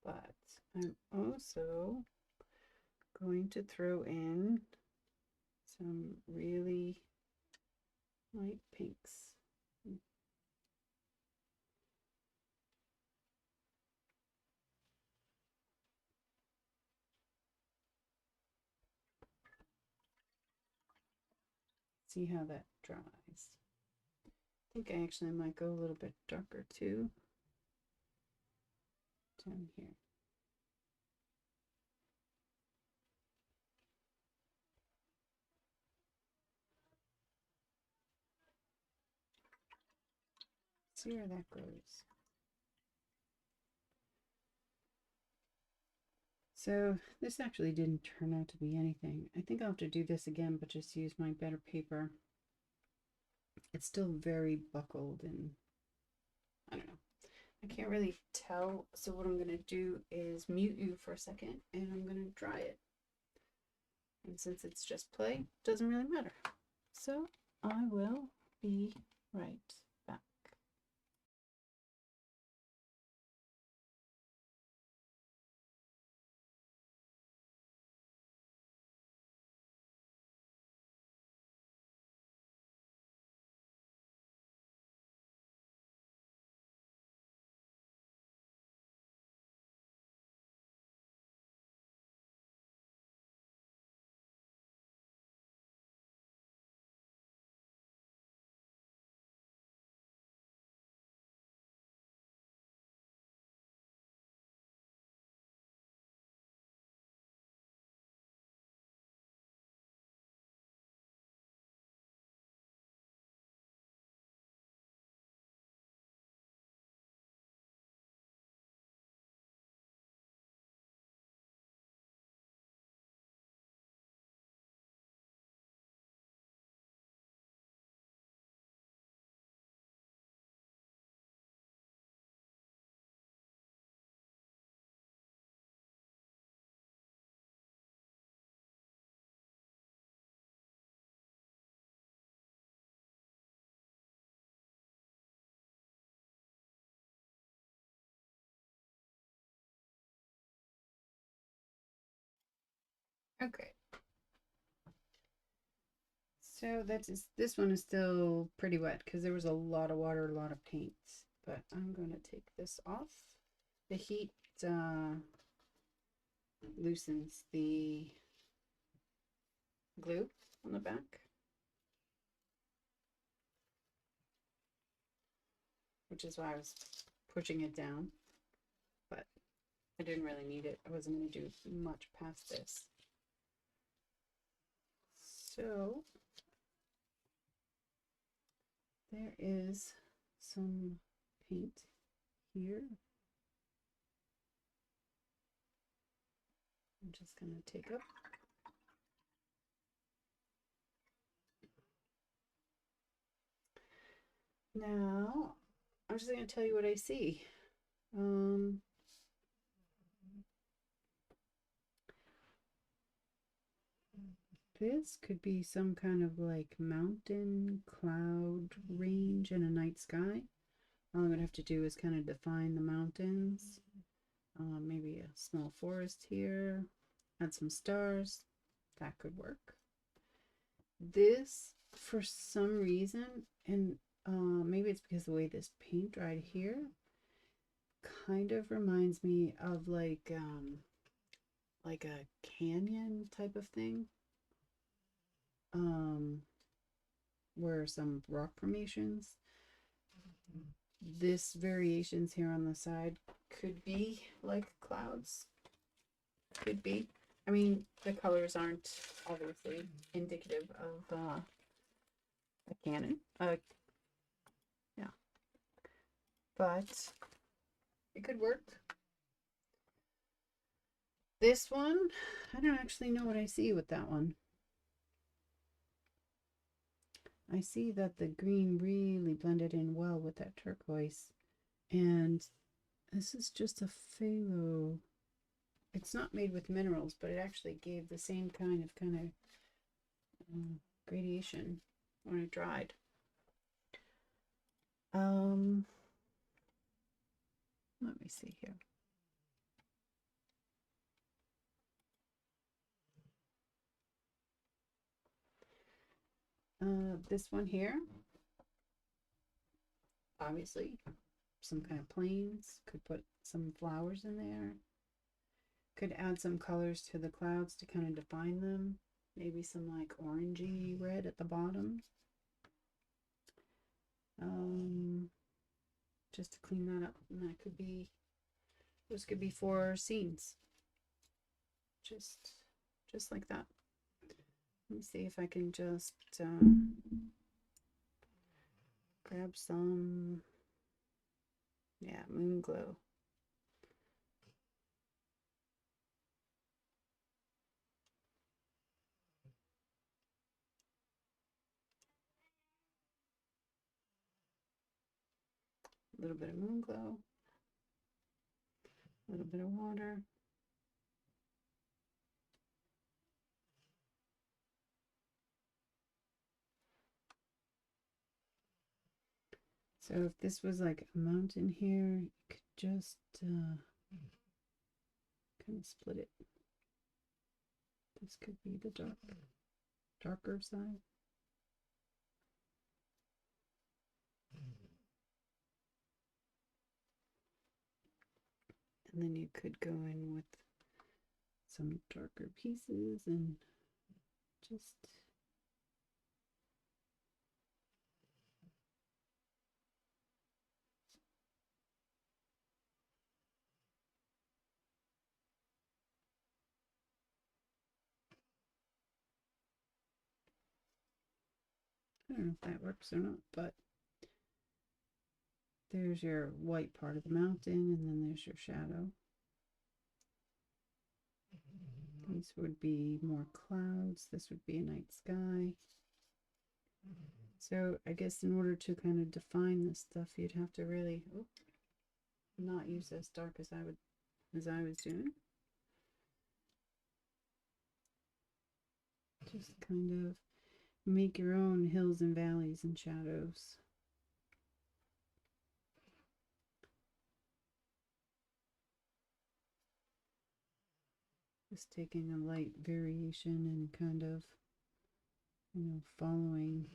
But I'm also going to throw in some really light pinks. See how that dries. I think I actually might go a little bit darker too. Down here. See where that goes. So this actually didn't turn out to be anything. I think I'll have to do this again, but just use my better paper. It's still very buckled and I don't know. I can't really tell. So what I'm going to do is mute you for a second and I'm going to dry it. And since it's just play, it doesn't really matter. So I will be right back. Okay. So this one is still pretty wet because there was a lot of water, a lot of paints. But I'm going to take this off. The heat loosens the glue on the back, which is why I was pushing it down. But I didn't really need it. I wasn't going to do much past this. So there is some paint here. I'm just going to take up. Now, I'm just going to tell you what I see. This could be some kind of like mountain cloud range and a night sky. All I'm gonna have to do is kind of define the mountains. Maybe a small forest here. Add some stars. That could work. This, for some reason, and maybe it's because the way this paint dried here, kind of reminds me of like a canyon type of thing. Where some rock formations. This variations here on the side could be like clouds. Could be. I mean, the colors aren't obviously indicative of a cannon. Yeah. But it could work. This one, I don't actually know what I see with that one. I see that the green really blended in well with that turquoise. And this is just a phthalo. It's not made with minerals, but it actually gave the same kind of gradation when it dried. Let me see here. This one here, obviously, some kind of plains. Could put some flowers in there. Could add some colors to the clouds to kind of define them. Maybe some like orangey red at the bottom. Just to clean that up, and that could be, those could be 4 scenes. Just like that. Let me see if I can just grab some, yeah, moon glow. A little bit of moon glow, a little bit of water. So if this was like a mountain here, you could just kind of split it. This could be the darker side. And then you could go in with some darker pieces and just I don't know if that works or not, but there's your white part of the mountain, and then there's your shadow. These would be more clouds. This would be a night sky. So I guess in order to kind of define this stuff, you'd have to really not use as dark as I was doing. Just kind of make your own hills and valleys and shadows. Just taking a light variation and kind of, following.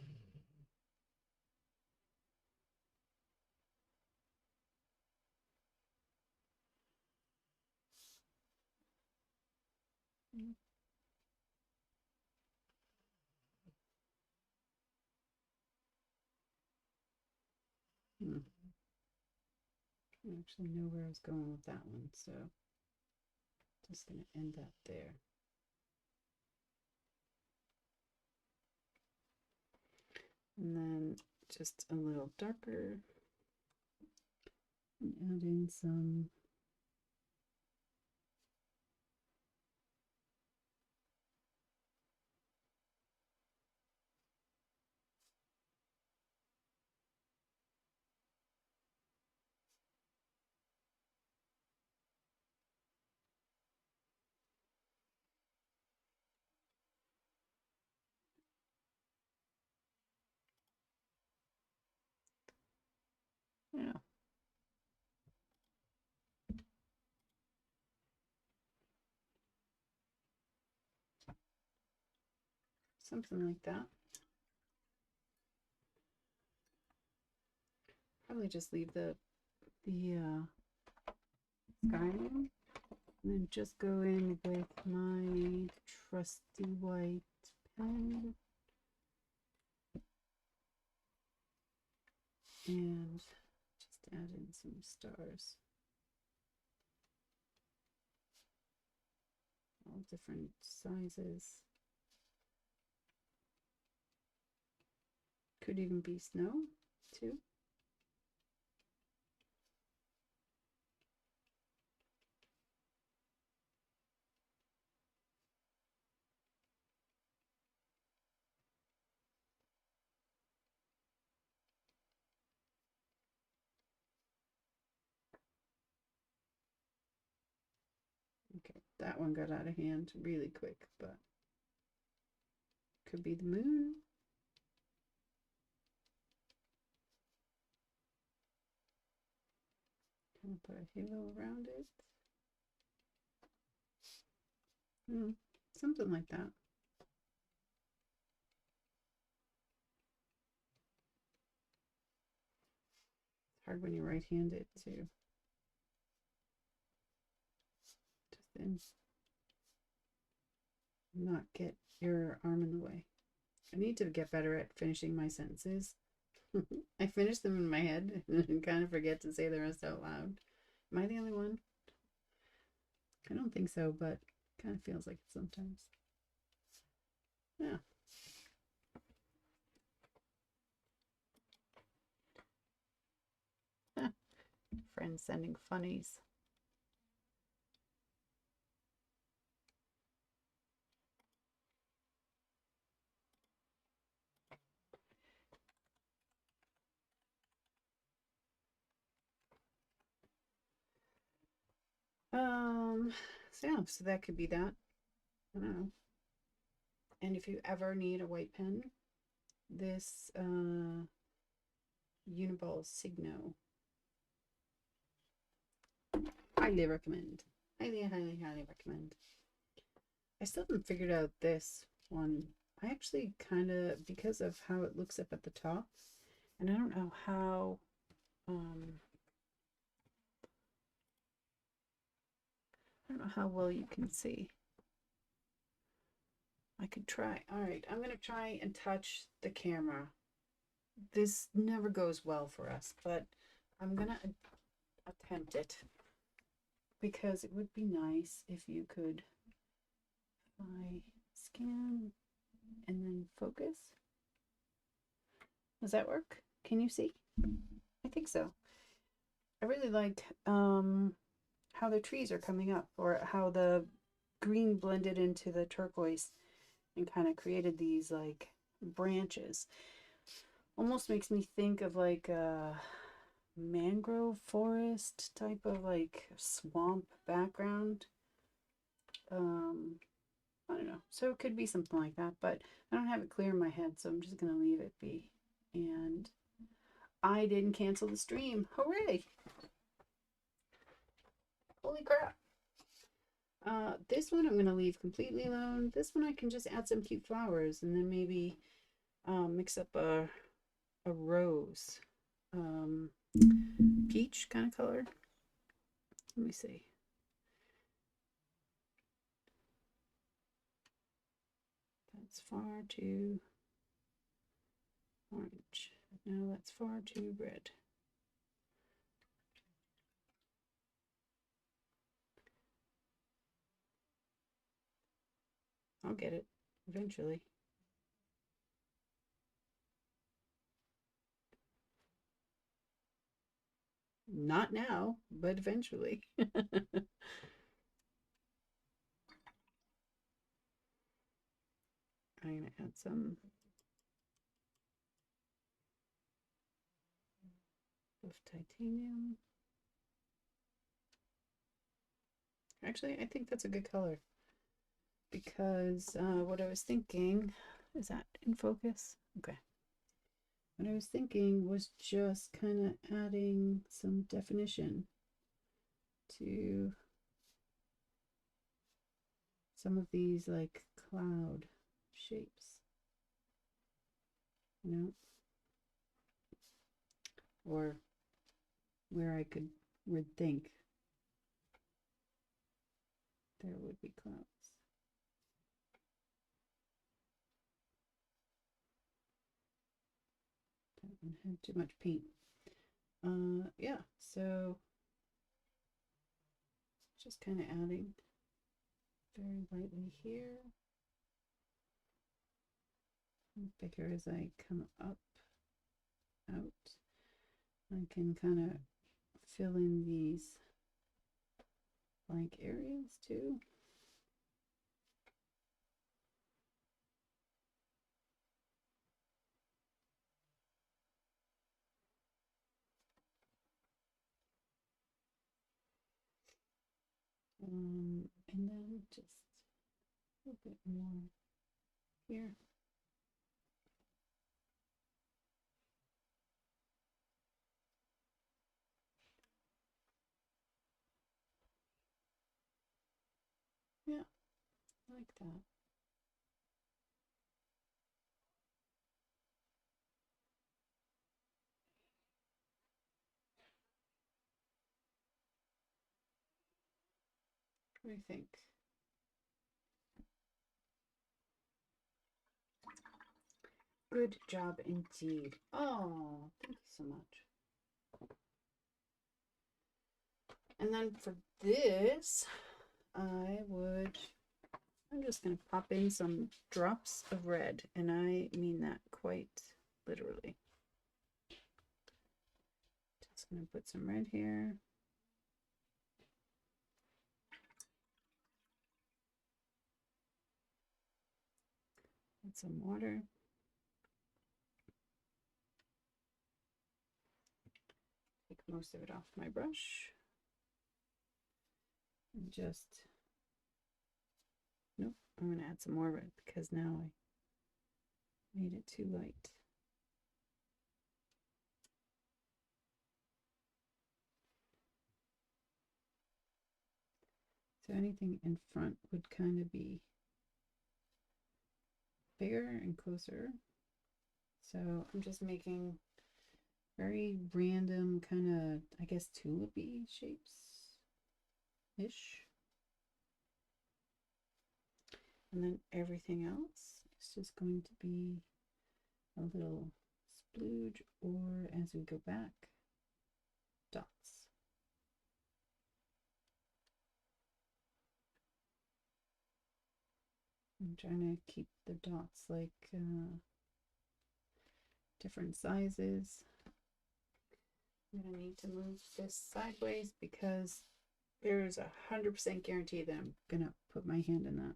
I actually know where I was going with that one, so just going to end that there. And then just a little darker, and add in some Yeah. Something like that. Probably just leave the skyline, and then just go in with my trusty white pen and just add in some stars. All different sizes. Could even be snow too. Okay, that one got out of hand really quick, but could be the moon. Kind of put a halo around it. Something like that. It's hard when you're right-handed to then not get your arm in the way. I need to get better at finishing my sentences. I finish them in my head and kind of forget to say the rest out loud. Am I the only one? I don't think so, but it kind of feels like it sometimes. Yeah. Friends sending funnies. So yeah, so that could be that. I don't know. And if you ever need a white pen, this Uniball Signo, highly recommend. Highly, highly, highly recommend. I still haven't figured out this one. I actually kind of, because of how it looks up at the top, and I don't know how, I don't know how well you can see. I could try. All right, I'm going to try and touch the camera. This never goes well for us, but I'm going to attempt it because it would be nice if you could scan and then focus. Does that work? Can you see? I think so. I really like how the trees are coming up, or how the green blended into the turquoise and kind of created these like branches. Almost makes me think of like a mangrove forest type of like swamp background. I don't know. So it could be something like that, but I don't have it clear in my head, so I'm just going to leave it be. And I didn't cancel the stream. Hooray! Holy crap. This one I'm going to leave completely alone. This one I can just add some cute flowers and then maybe mix up a rose. Peach kind of color. Let me see. That's far too orange. No, that's far too red. I'll get it eventually. Not now, but eventually. I'm going to add some of titanium. Actually, I think that's a good color because what I was thinking, is that in focus? Okay. what I was thinking was just kind of adding some definition to some of these like cloud shapes, you know, or where I would think there would be clouds. That one had too much paint. Yeah, so just kind of adding very lightly here. And bigger as I come up, out. I can kind of fill in these blank areas too. And then just a little bit more here. Yeah, like that. What do you think? Good job indeed. Oh, thank you so much. And then for this, I'm just going to pop in some drops of red, and I mean that quite literally. Just going to put some red here. Add some water. Take most of it off my brush. And just, nope, I'm going to add some more red because now I made it too light. So anything in front would kind of be bigger and closer. So I'm just making very random kind of, I guess, tulipy shapes-ish. And then everything else is just going to be a little splooge, or as we go back, dots. I'm trying to keep the dots like different sizes. I'm going to need to move this sideways because there's 100% guarantee that I'm going to put my hand in that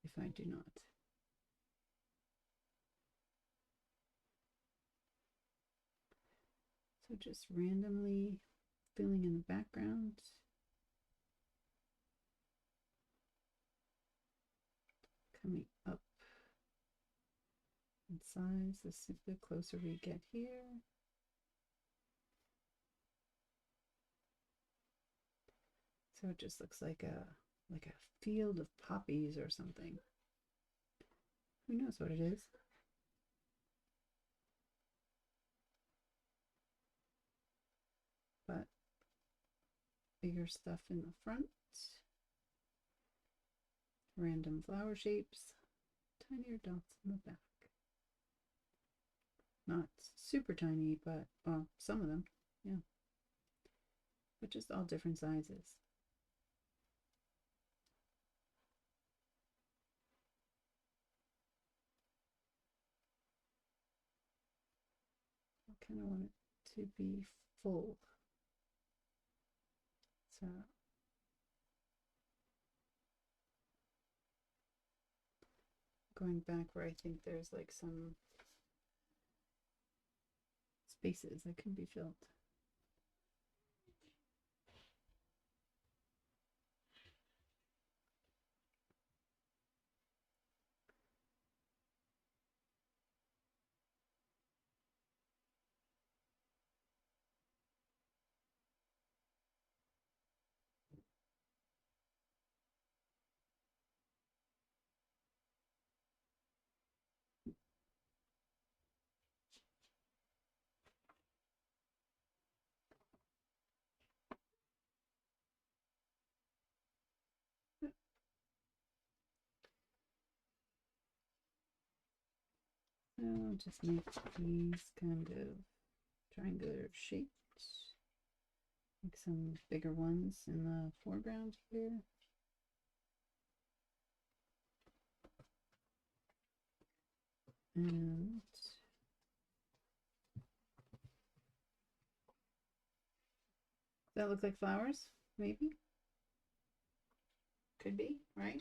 if I do not. So just randomly filling in the background. Coming up in size, the closer we get here. So it just looks like a field of poppies or something. Who knows what it is? But bigger stuff in the front. Random flower shapes. Tinier dots in the back. Not super tiny, but well, some of them, yeah. But just all different sizes. I kind of want it to be full. So going back where I think there's like some spaces that can be filled. I'll just make these kind of triangular shapes. Make some bigger ones in the foreground here. And that look like flowers? Maybe. Could be, right?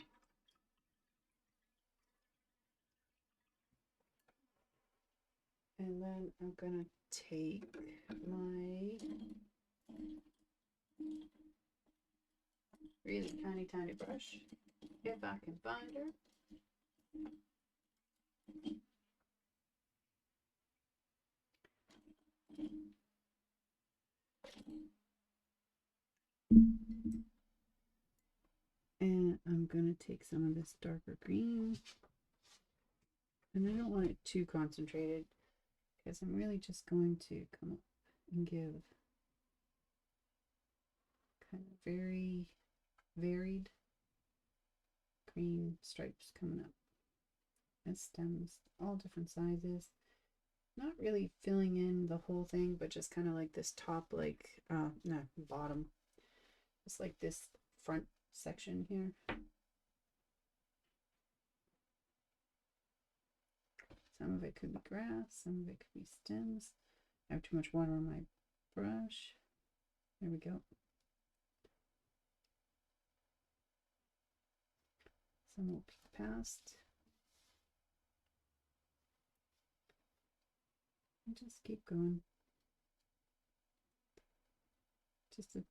And then I'm gonna take my really tiny brush, if I can find her. And I'm gonna take some of this darker green. And I don't want it too concentrated because I'm really just going to come up and give kind of very varied green stripes coming up as stems, all different sizes. Not really filling in the whole thing, but just kind of like this top, like, no, bottom. Just like this front section here. Some of it could be grass, some of it could be stems. I have too much water on my brush. There we go. Some will peek past. And just keep going. Just a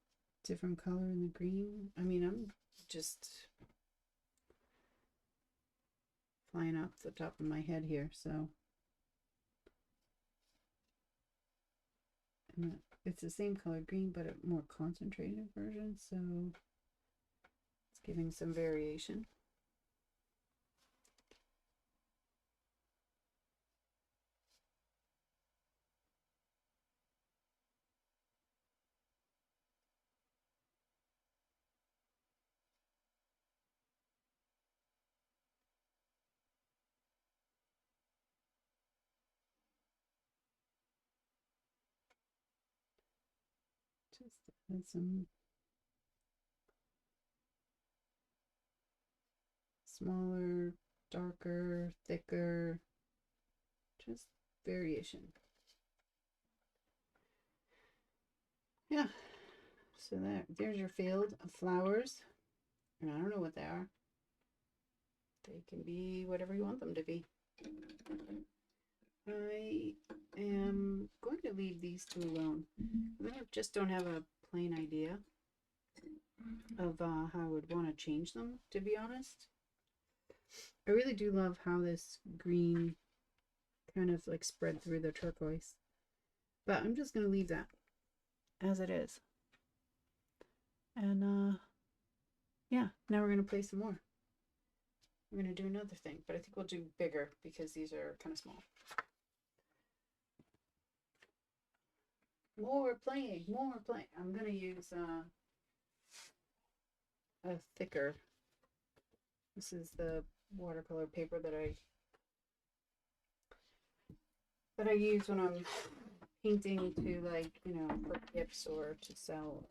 different color in the green. I mean, I'm just flying off the top of my head here, so. And it's the same color green, but a more concentrated version, so it's giving some variation. Just add some smaller, darker, thicker, just variation. Yeah, so there's your field of flowers, and I don't know what they are. They can be whatever you want them to be. I am going to leave these two alone. I just don't have a plain idea of how I would want to change them, to be honest. I really do love how this green kind of like spread through the turquoise, but I'm just going to leave that as it is. And yeah, now we're going to play some more. We're going to do another thing, but I think we'll do bigger because these are kind of small. More playing, more playing. I'm going to use a thicker. This is the watercolor paper that I use when I'm painting to, like, you know, for gifts or to sell.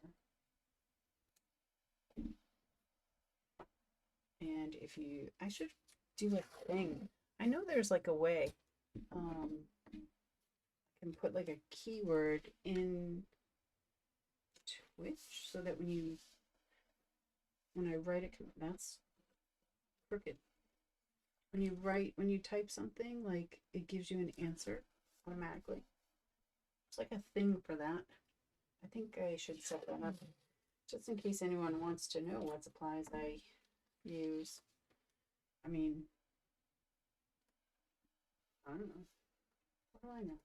And if you, I should do a thing. I know there's like a way. I can put like a keyword in Twitch so that when I write it, that's crooked. When you type something, like, it gives you an answer automatically. It's like a thing for that. I think I should set that up just in case anyone wants to know what supplies I use. I mean, I don't know. What do I know?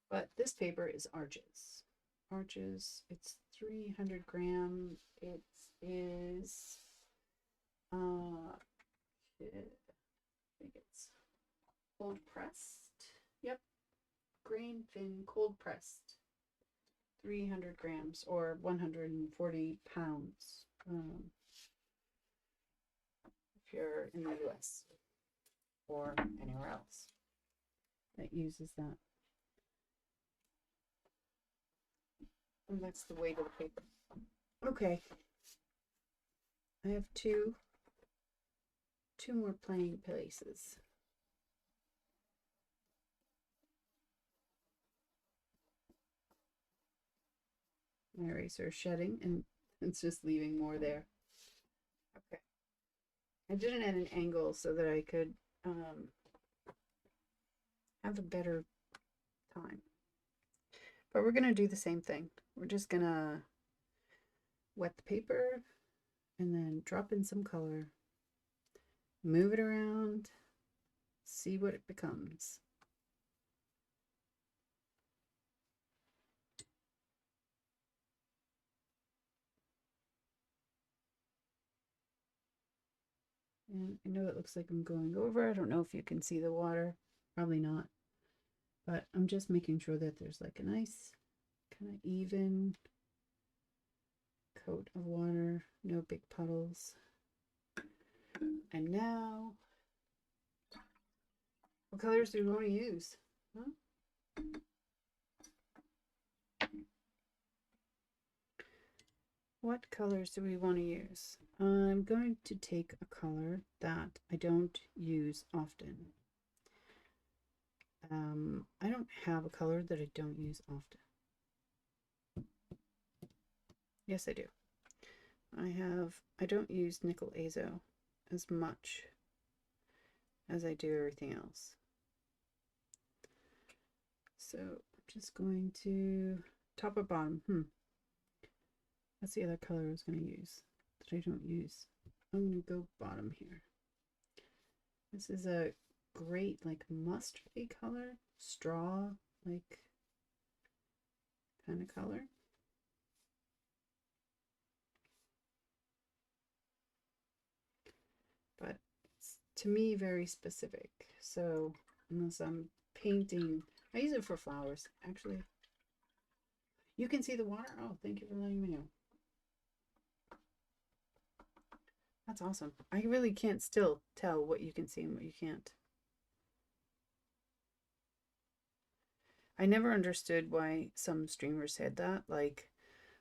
But this paper is Arches. Arches, it's 300 gram. It is, I think it's cold pressed. Yep. Grain thin cold pressed. 300 grams or 140 pounds. if you're in the US or anywhere else that uses that. And that's the weight of the paper. Okay. I have two more playing places. My eraser is shedding and it's just leaving more there. Okay. I did it at an angle so that I could have a better time. But we're going to do the same thing. We're just going to wet the paper and then drop in some color, move it around, see what it becomes. And I know it looks like I'm going over. I don't know if you can see the water. Probably not. But I'm just making sure that there's like a nice kind of even coat of water, no big puddles. And now, what colors do we want to use? Huh? What colors do we want to use? I'm going to take a color that I don't use often. I don't have a color that I don't use often. Yes, I do. I don't use nickel azo as much as I do everything else. So I'm just going to top or bottom. That's the other color I was going to use that I don't use. I'm going to go bottom here. This is a great like mustardy color, straw like kind of color. But it's to me very specific. So unless I'm painting, I use it for flowers actually. You can see the water? Oh, thank you for letting me know. That's awesome. I really can't still tell what you can see and what you can't. I never understood why some streamers said that. Like,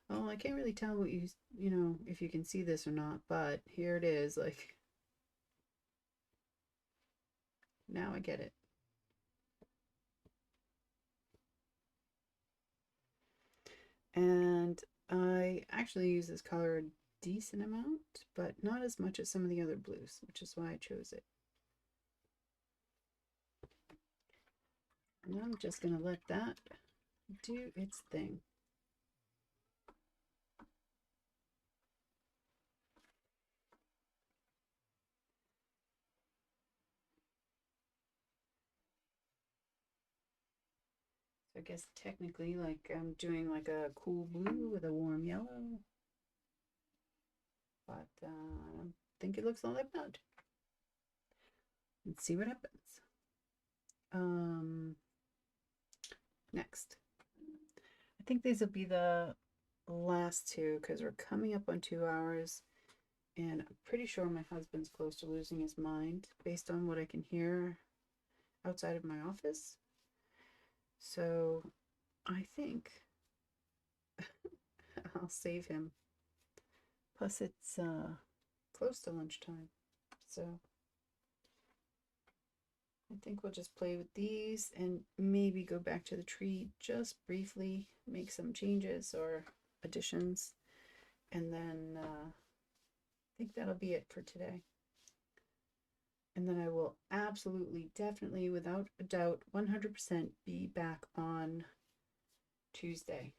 oh, I can't really tell what you know, if you can see this or not, but here it is. Like, now I get it. And I actually use this color a decent amount, but not as much as some of the other blues, which is why I chose it. And I'm just going to let that do its thing. I guess technically like I'm doing like a cool blue with a warm yellow, but I don't think it looks all that bad. Let's see what happens. Next, I think these will be the last two because we're coming up on 2 hours and I'm pretty sure my husband's close to losing his mind based on what I can hear outside of my office. So I think I'll save him. Plus it's close to lunchtime, so I think we'll just play with these and maybe go back to the tree just briefly, make some changes or additions, and then I think that'll be it for today. And then I will absolutely, definitely, without a doubt, 100% be back on Tuesday.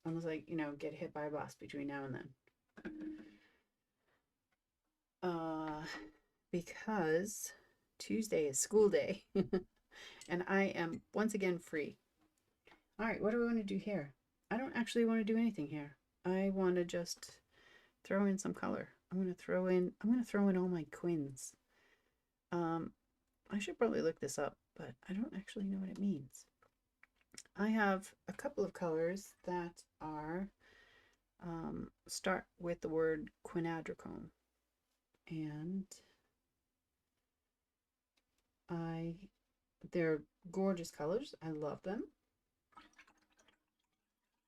Unless I, you know, get hit by a bus between now and then. Because Tuesday is school day and I am once again free. All right, what do we want to do here? I don't actually want to do anything here. I want to just throw in some color. I'm going to throw in all my quins. I should probably look this up, but I don't actually know what it means. I have a couple of colors that are start with the word quinadrochrome. And they're gorgeous colors. I love them.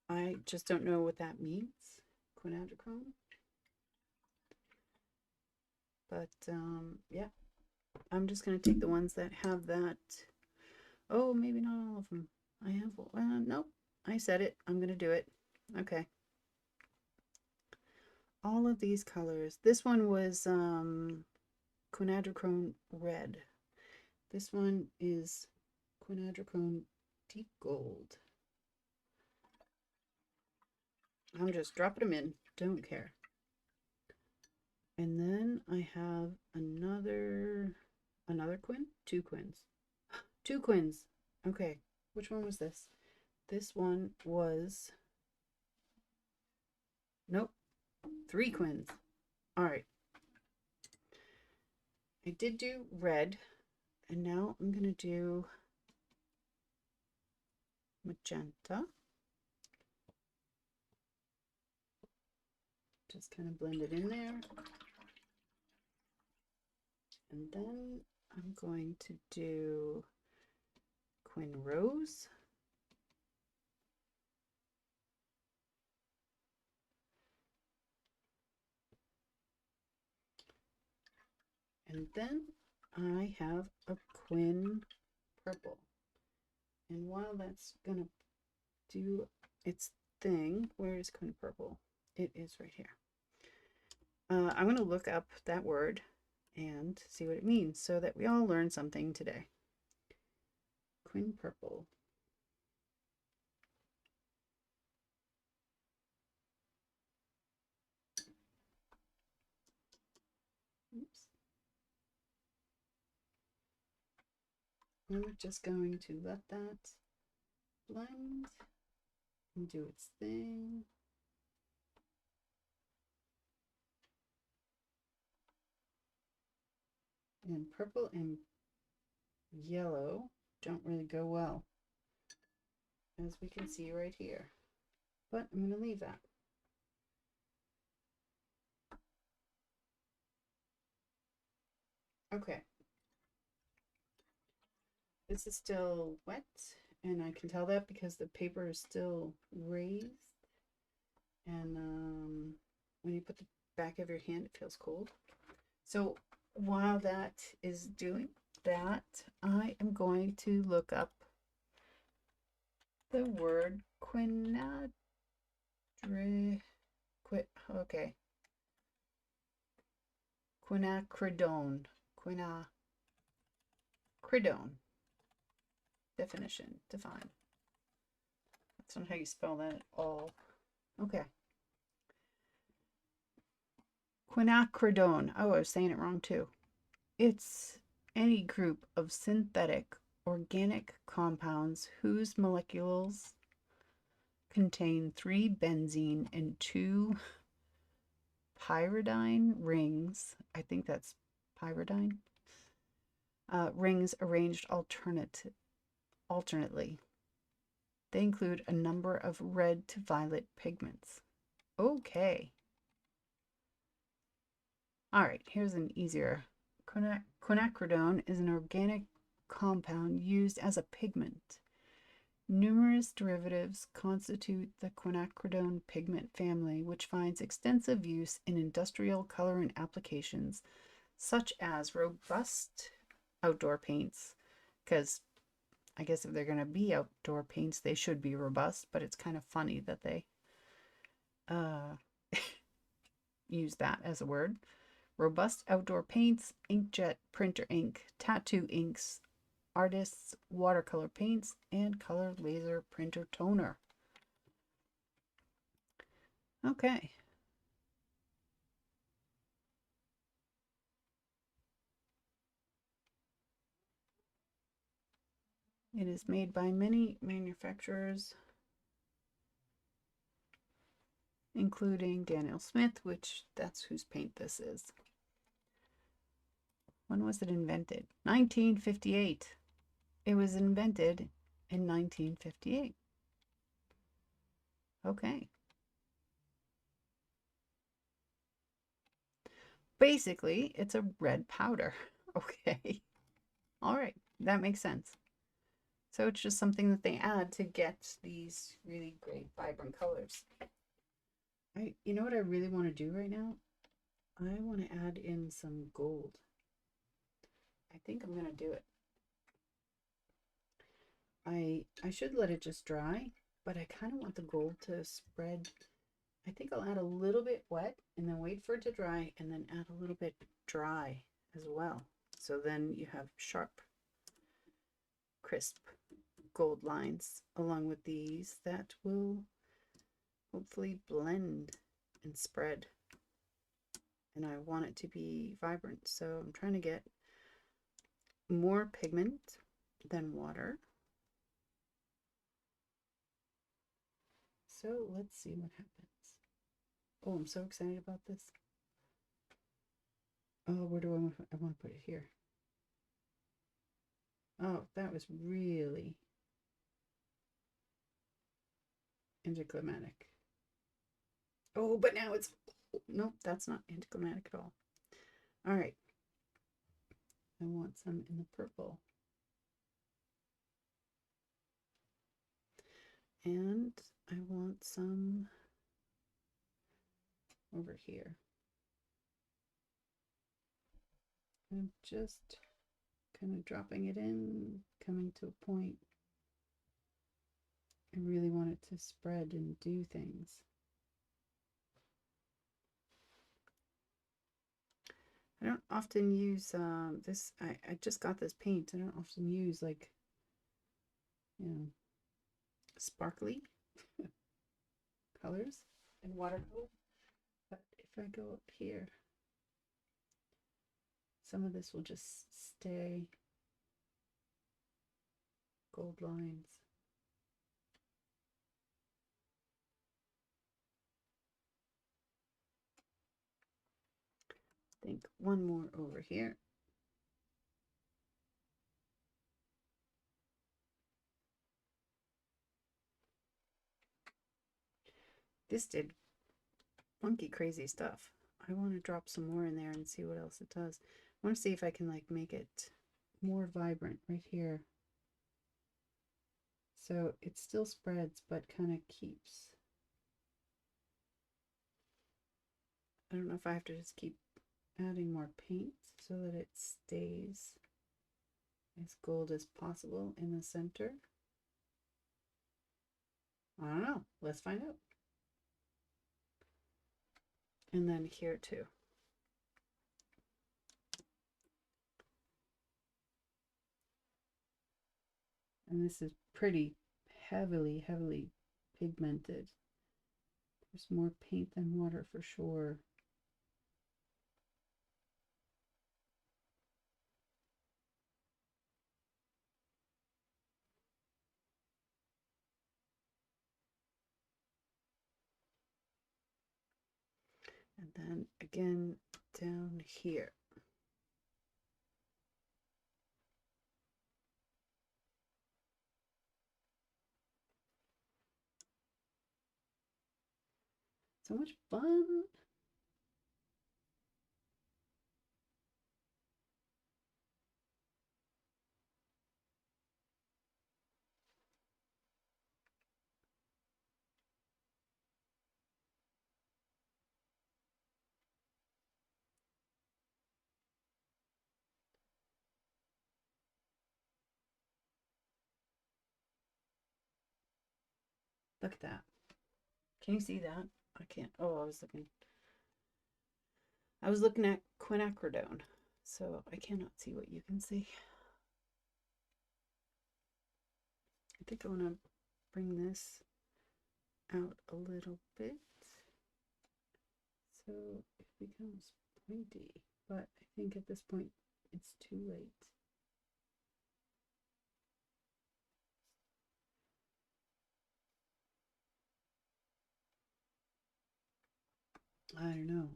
I just don't know what that means, quinacridone. But yeah, I'm just going to take the ones that have that. Oh, maybe not all of them. I have, nope, I said it. I'm going to do it. Okay. All of these colors. This one was quinacridone red. This one is quinacridone deep gold. I'm just dropping them in. Don't care. And then I have another quin? Two quins. Two quins. Okay. Which one was this? This one was... Nope. Three quins. All right. I did do red. And now I'm going to do magenta. Just kind of blend it in there. And then I'm going to do quin rose. And then I have a quin purple. And while that's going to do its thing, where is quin purple? It is right here. I'm going to look up that word and see what it means so that we all learn something today. Quin purple. Oops. And we're just going to let that blend and do its thing. And purple and yellow don't really go well, as we can see right here. But I'm going to leave that. Okay. This is still wet, and I can tell that because the paper is still raised. And when you put the back of your hand, it feels cold. So while that is doing that, I am going to look up the word quinacridone. Quinacridone. Definition. Define. That's not how you spell that at all. Okay. Quinacridone. Oh, I was saying it wrong too. It's any group of synthetic organic compounds whose molecules contain 3 benzene and 2 pyridine rings. I think that's pyridine. Rings arranged alternately. They include a number of red to violet pigments. Okay. All right, here's an easier. Quinacridone is an organic compound used as a pigment. Numerous derivatives constitute the quinacridone pigment family, which finds extensive use in industrial coloring applications, such as robust outdoor paints, because I guess if they're going to be outdoor paints, they should be robust, but it's kind of funny that they use that as a word. Robust outdoor paints, inkjet printer ink, tattoo inks, artists, watercolor paints, and color laser printer toner. Okay. It is made by many manufacturers, including Daniel Smith, which that's whose paint this is. When was it invented? 1958. It was invented in 1958. Okay. basically it's a red powder. Okay. All right. That makes sense. So it's just something that they add to get these really great vibrant colors. You know what I really want to do right now? I want to add in some gold. I think I'm going to do it. I should let it just dry, but I kind of want the gold to spread. I think I'll add a little bit wet and then wait for it to dry and then add a little bit dry as well. So then you have sharp, crisp gold lines along with these that will hopefully blend and spread. And I want it to be vibrant, so I'm trying to get more pigment than water. So let's see what happens. Oh, I'm so excited about this. Oh, where do I want to put it here? Oh, that was really anticlimactic. Oh, but now it's, nope, that's not anticlimactic at all. All right. I want some in the purple. And I want some over here. I'm just kind of dropping it in, coming to a point. I really want it to spread and do things. I don't often use this. I just got this paint. I don't often use like, you know, sparkly colors in watercolor. But if I go up here, some of this will just stay gold lines. I think one more over here. This did funky, crazy stuff. I want to drop some more in there and see what else it does. I want to see if I can like make it more vibrant right here. So it still spreads, but kind of keeps. I don't know if I have to just keep adding more paint so that it stays as gold as possible in the center. I don't know. Let's find out. And then here too. And this is pretty heavily pigmented. There's more paint than water for sure. And then again down here. So much fun. Look at that. Can you see that? I can't. Oh, I was looking at quinacridone, so I cannot see what you can see. I think I want to bring this out a little bit so it becomes pointy, but I think at this point it's too late. I don't know.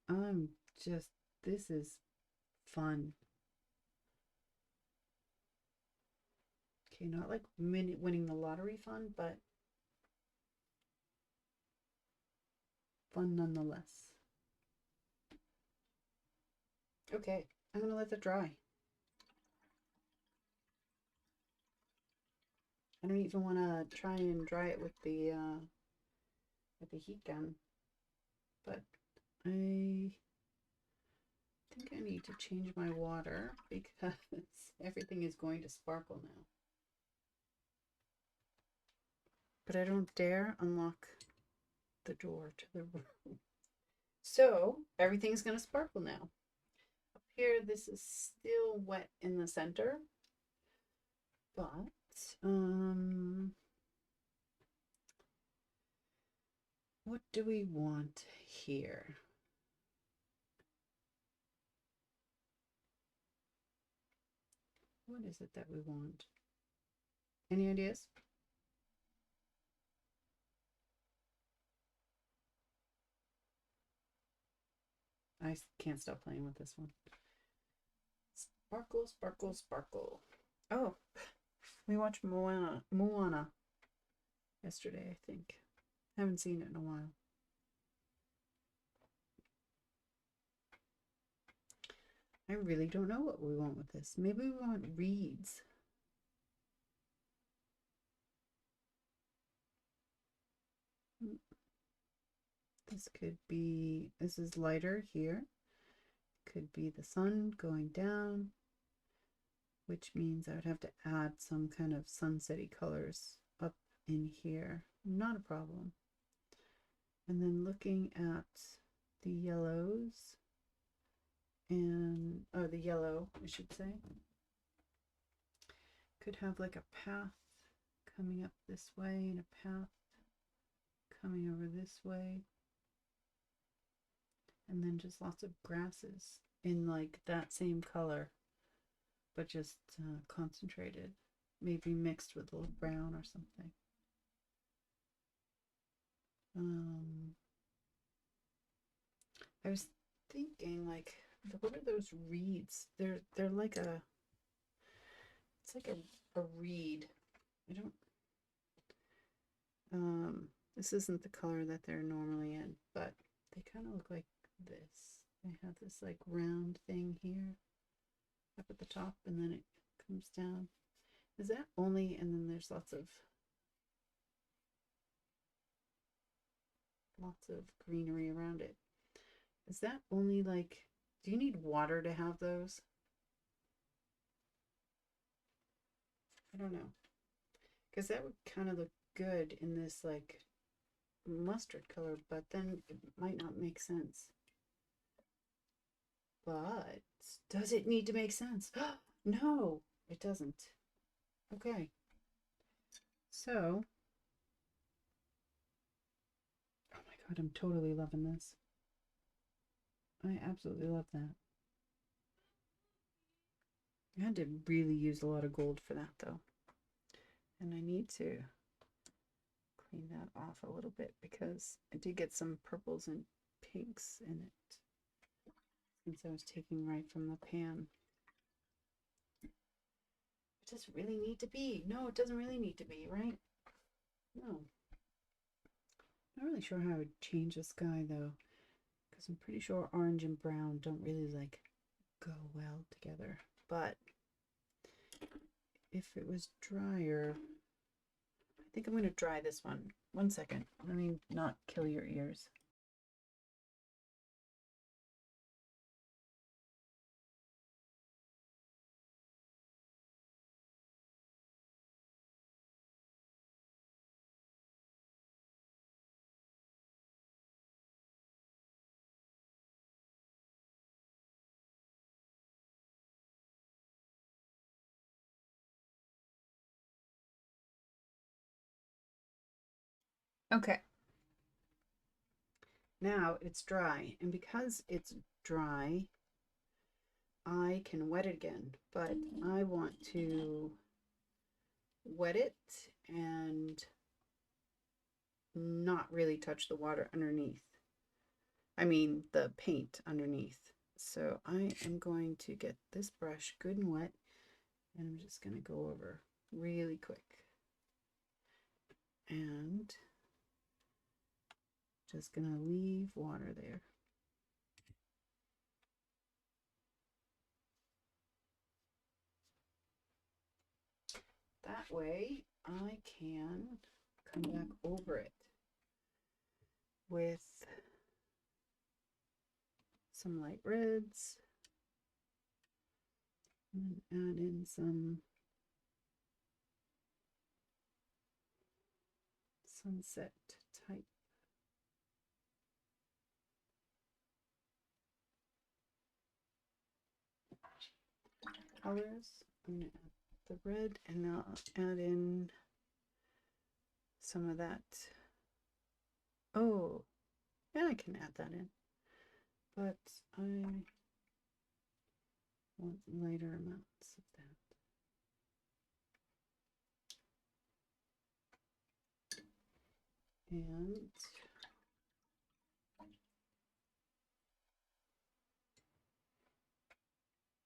I'm just, this is fun. Okay, not like winning the lottery fun, but fun nonetheless. Okay, I'm gonna let that dry. I don't even want to try and dry it with the heat gun, but I think I need to change my water because everything is going to sparkle now. But I don't dare unlock the door to the room. So everything's going to sparkle now. Up here, this is still wet in the center, but what do we want here? What is it that we want? Any ideas? I can't stop playing with this one. Sparkle, sparkle, sparkle. Oh, we watched Moana yesterday, I think. Haven't seen it in a while. I really don't know what we want with this. Maybe we want reeds. This could be, this is lighter here. Could be the sun going down, which means I would have to add some kind of sunsetty colors up in here. Not a problem. And then looking at the yellows and, oh, the yellow, I should say. Could have like a path coming up this way and a path coming over this way. And then just lots of grasses in like that same color, but just concentrated, maybe mixed with a little brown or something. I was thinking, like, what are those reeds? They're like a, it's like a reed. I don't, this isn't the color that they're normally in, but they kind of look like this. They have this like round thing here up at the top, and then it comes down. Is that only, and then there's lots of greenery around it. Is that only like, do you need water to have those? I don't know. Because that would kind of look good in this like mustard color, but then it might not make sense. But does it need to make sense? No, it doesn't. Okay. So, oh my God, I'm totally loving this. I absolutely love that. I had to really use a lot of gold for that though. And I need to clean that off a little bit because I did get some purples and pinks in it since I was taking right from the pan. It doesn't really need to be. No, it doesn't really need to be, right? No. Not really sure how I would change the sky though, because I'm pretty sure orange and brown don't really like go well together. But if it was drier, I think I'm going to dry this one. 1 second. Let me not kill your ears. Okay. Now it's dry, and because it's dry, I can wet it again, but I want to wet it and not really touch the water underneath. I mean the paint underneath. So I am going to get this brush good and wet, and I'm just going to go over really quick and just going to leave water there. That way I can come back over it with some light reds and add in some sunset type. Colors. I'm going to add the red and I'll add in some of that. Oh, yeah, I can add that in, but I want lighter amounts of that. And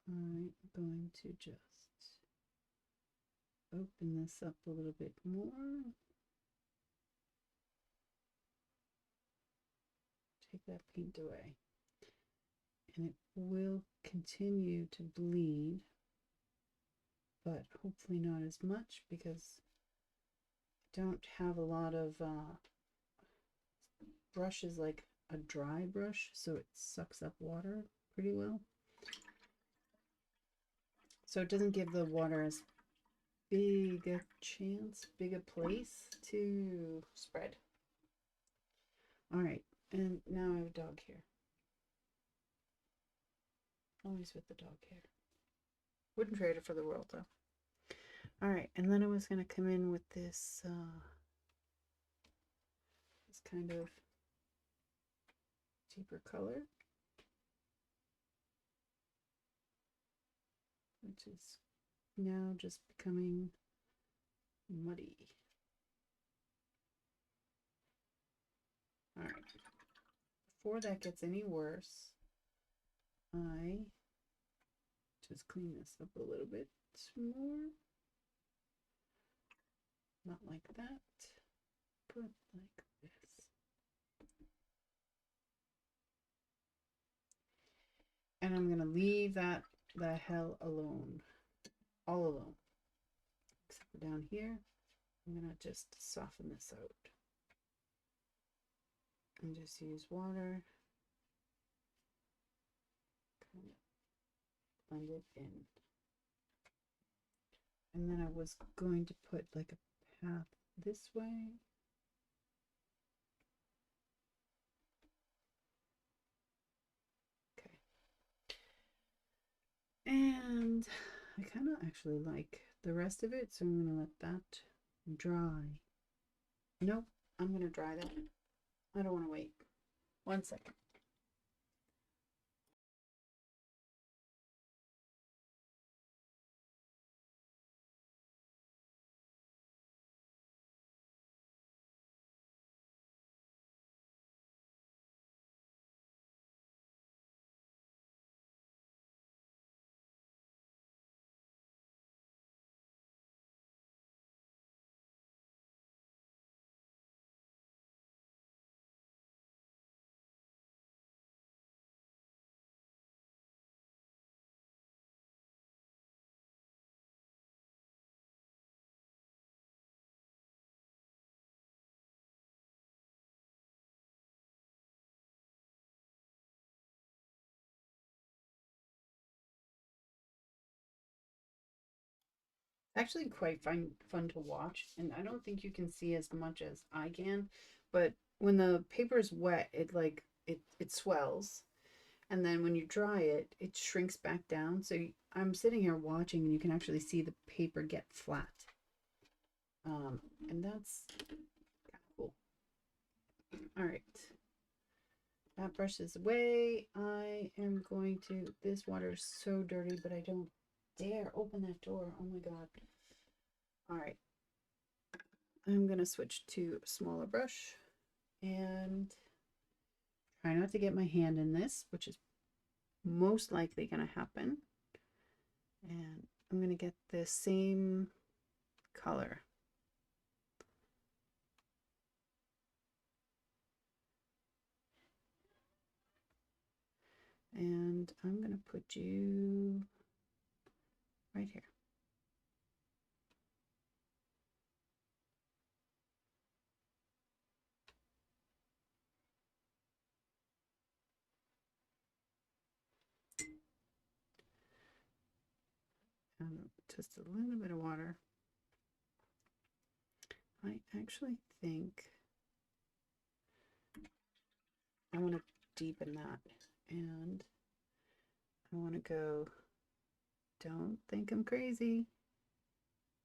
I'm going to just open this up a little bit more. Take that paint away. And it will continue to bleed, but hopefully not as much because I don't have a lot of brushes like a dry brush, so it sucks up water pretty well. So it doesn't give the water as big a chance, big a place to spread. All right, and now I have a dog hair. Always with the dog hair. Wouldn't trade it for the world though. All right, and then I was going to come in with this this kind of deeper color, which is now just becoming muddy. All right, before that gets any worse, I just clean this up a little bit more. Not like that, but like this. And I'm gonna leave that the hell alone, all alone, except for down here. I'm gonna just soften this out and just use water, kind of blend it in. And then I was going to put like a path this way. Okay. And I kind of actually like the rest of it, so I'm going to let that dry. Nope, I'm going to dry that. I don't want to wait. 1 second. Actually quite fun to watch, and I don't think you can see as much as I can, but when the paper is wet, it swells, and then when you dry it, it shrinks back down. So I'm sitting here watching, and you can actually see the paper get flat, and that's kind of cool. All right, that brush is away. I am going to. This water is so dirty, but I don't dare open that door. Oh my god. All right. I'm going to switch to a smaller brush and try not to get my hand in this, which is most likely going to happen. And I'm going to get the same color. And I'm going to put you right here. just a little bit of water. I actually think I want to deepen that, and I want to go, don't think I'm crazy,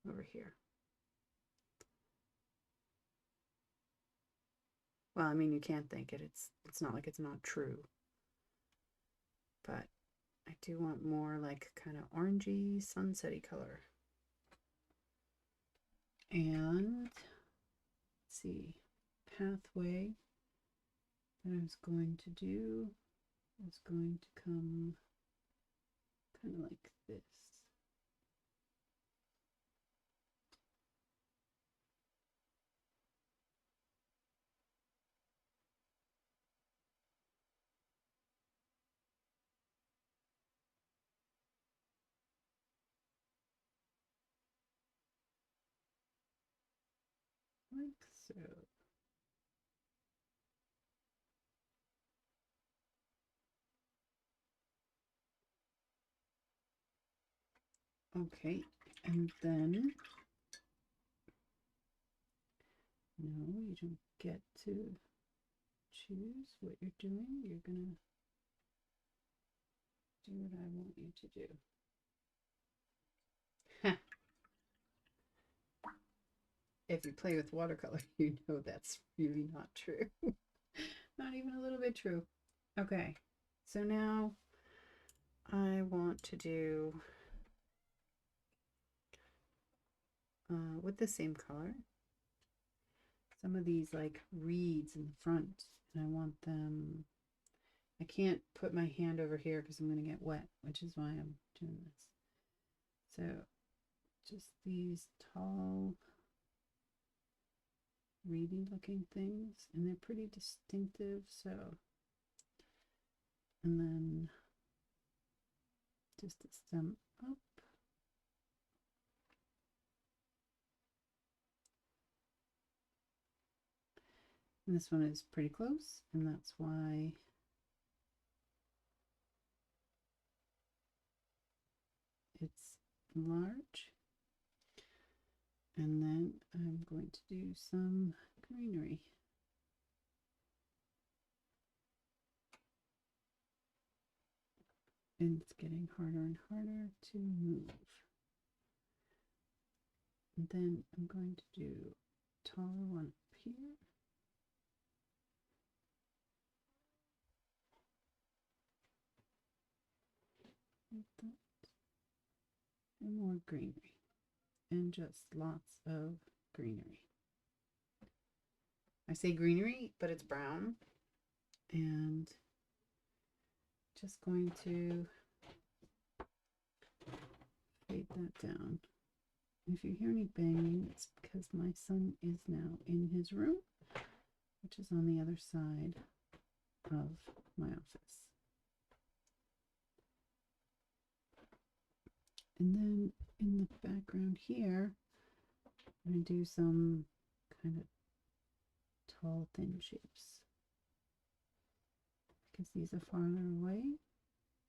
over here. Well, I mean, you can't think it. It's not like it's not true. But I do want more like kind of orangey, sunsetty color. And let's see, pathway that I was going to do is going to come kind of like this. Like so. Okay, and then, no, you don't get to choose what you're doing. You're gonna do what I want you to do. If you play with watercolor, you know that's really not true. Not even a little bit true. Okay, so now I want to do with the same color some of these like reeds in the front, and I want them, I can't put my hand over here because I'm going to get wet, which is why I'm doing this. So just these tall reedy looking things, and they're pretty distinctive. So, and then just a stem up. And this one is pretty close, and that's why it's large. And then I'm going to do some greenery. And it's getting harder and harder to move. And then I'm going to do a taller one up here. Like that. And more greenery. And just lots of greenery. I say greenery, but it's brown. And just going to fade that down. If you hear any banging, it's because my son is now in his room, which is on the other side of my office. And then in the background here, I'm going to do some kind of tall, thin shapes, because these are farther away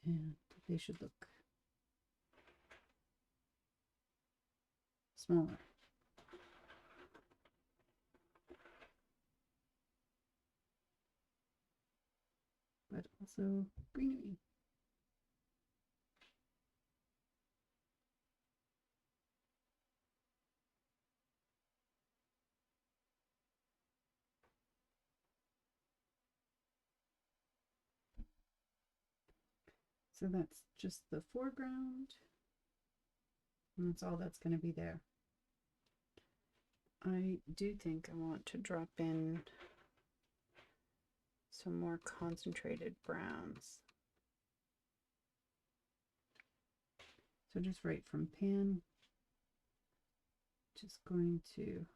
and they should look smaller. But also greenery. So that's just the foreground, and that's all that's going to be there. I do think I want to drop in some more concentrated browns. So just right from pan, just going to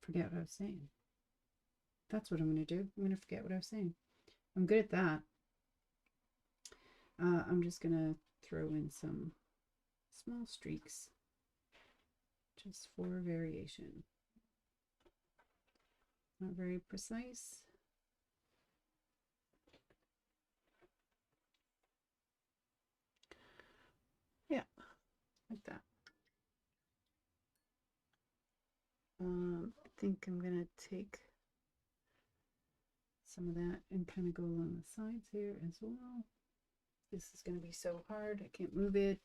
forget what I was saying. That's what I'm going to do. I'm going to forget what I was saying. I'm good at that. I'm just going to throw in some small streaks just for variation. Not very precise. Yeah, like that. I think I'm gonna take some of that and kind of go along the sides here as well. This is going to be so hard, I can't move it.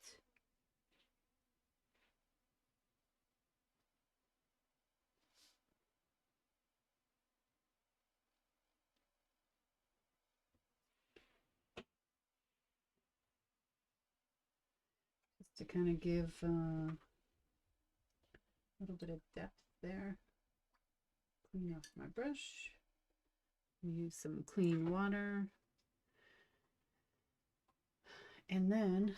Just to kind of give a little bit of depth there. Clean off my brush. Use some clean water. And then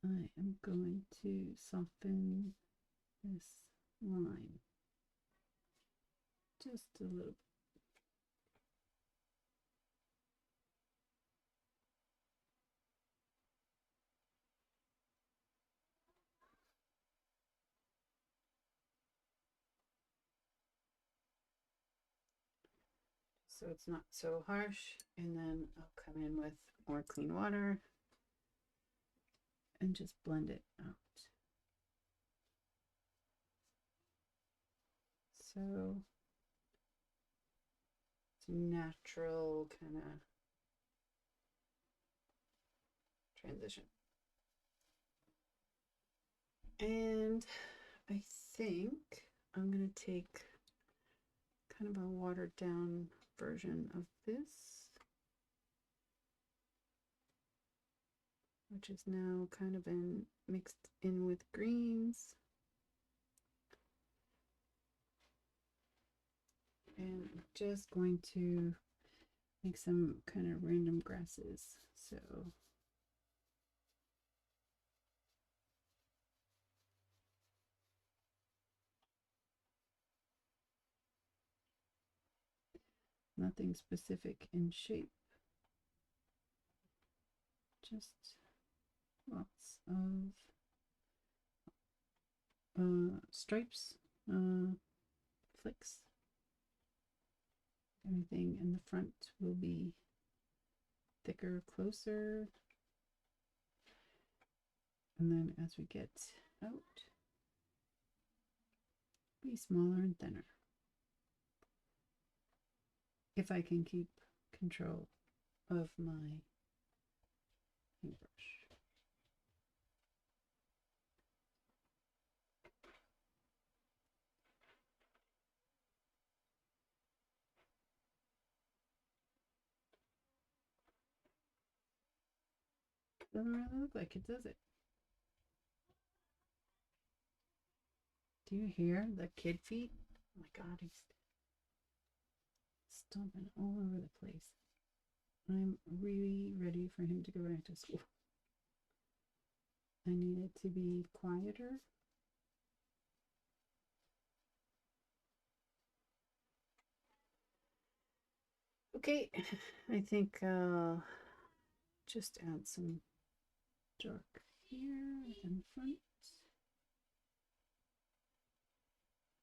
I am going to soften this line just a little bit. So it's not so harsh, and then I'll come in with more clean water and just blend it out. So it's natural kind of transition. And I think I'm going to take kind of a watered down version of this, which is now kind of mixed in with greens. And I'm just going to make some kind of random grasses. So nothing specific in shape, just lots of stripes, flicks. Everything in the front will be thicker, closer, and then as we get out, be smaller and thinner. If I can keep control of my paintbrush. Doesn't really look like it, does it? Do you hear the kid feet? Oh my god, he's stomping all over the place. I'm really ready for him to go back to school. I need it to be quieter. Okay, I think just add some dark here in front.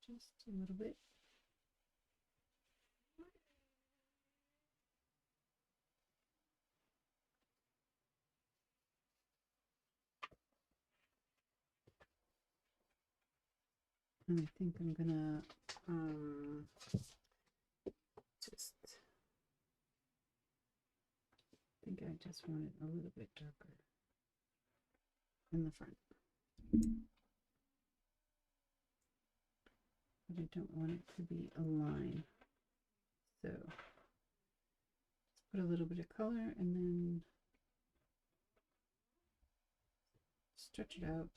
Just a little bit. And I think I'm gonna I just want it a little bit darker in the front. But I don't want it to be a line. So let's put a little bit of color and then stretch it out.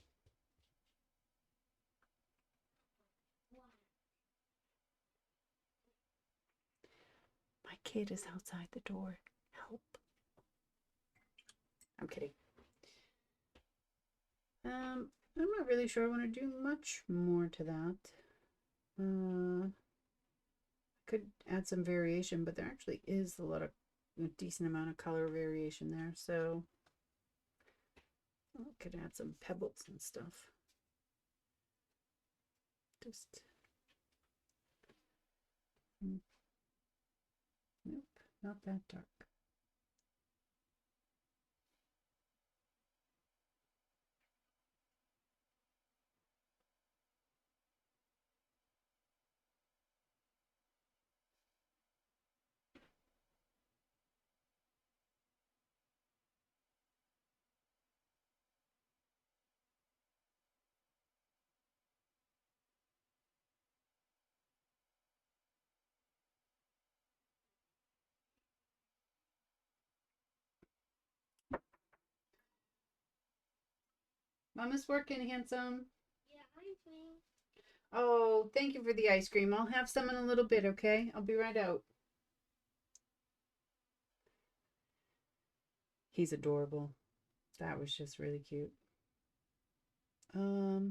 My kid is outside the door. Help. I'm kidding. I'm not really sure I want to do much more to that. I could add some variation, but there actually is a decent amount of color variation there, so I could add some pebbles and stuff. Just Nope, not that dark. Mama's working, handsome. Yeah, I'm fine. Oh, thank you for the ice cream. I'll have some in a little bit, okay? I'll be right out. He's adorable. That was just really cute. Okay.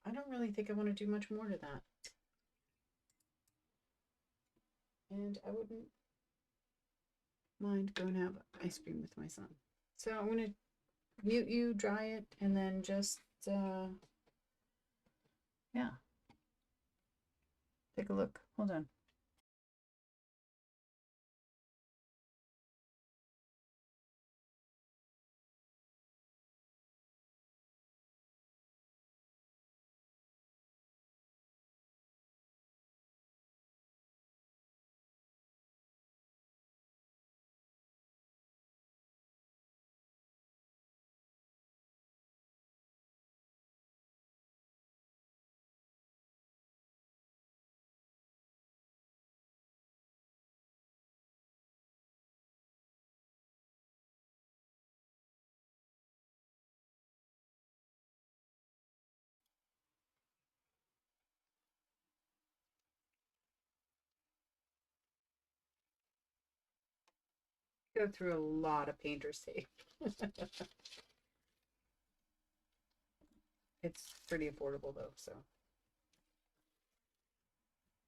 I don't really think I want to do much more to that. And I wouldn't mind going to have ice cream with my son. So I'm going to mute you, dry it, and then just, yeah. Take a look. Hold on. Go through a lot of painter's tape. It's pretty affordable though, so.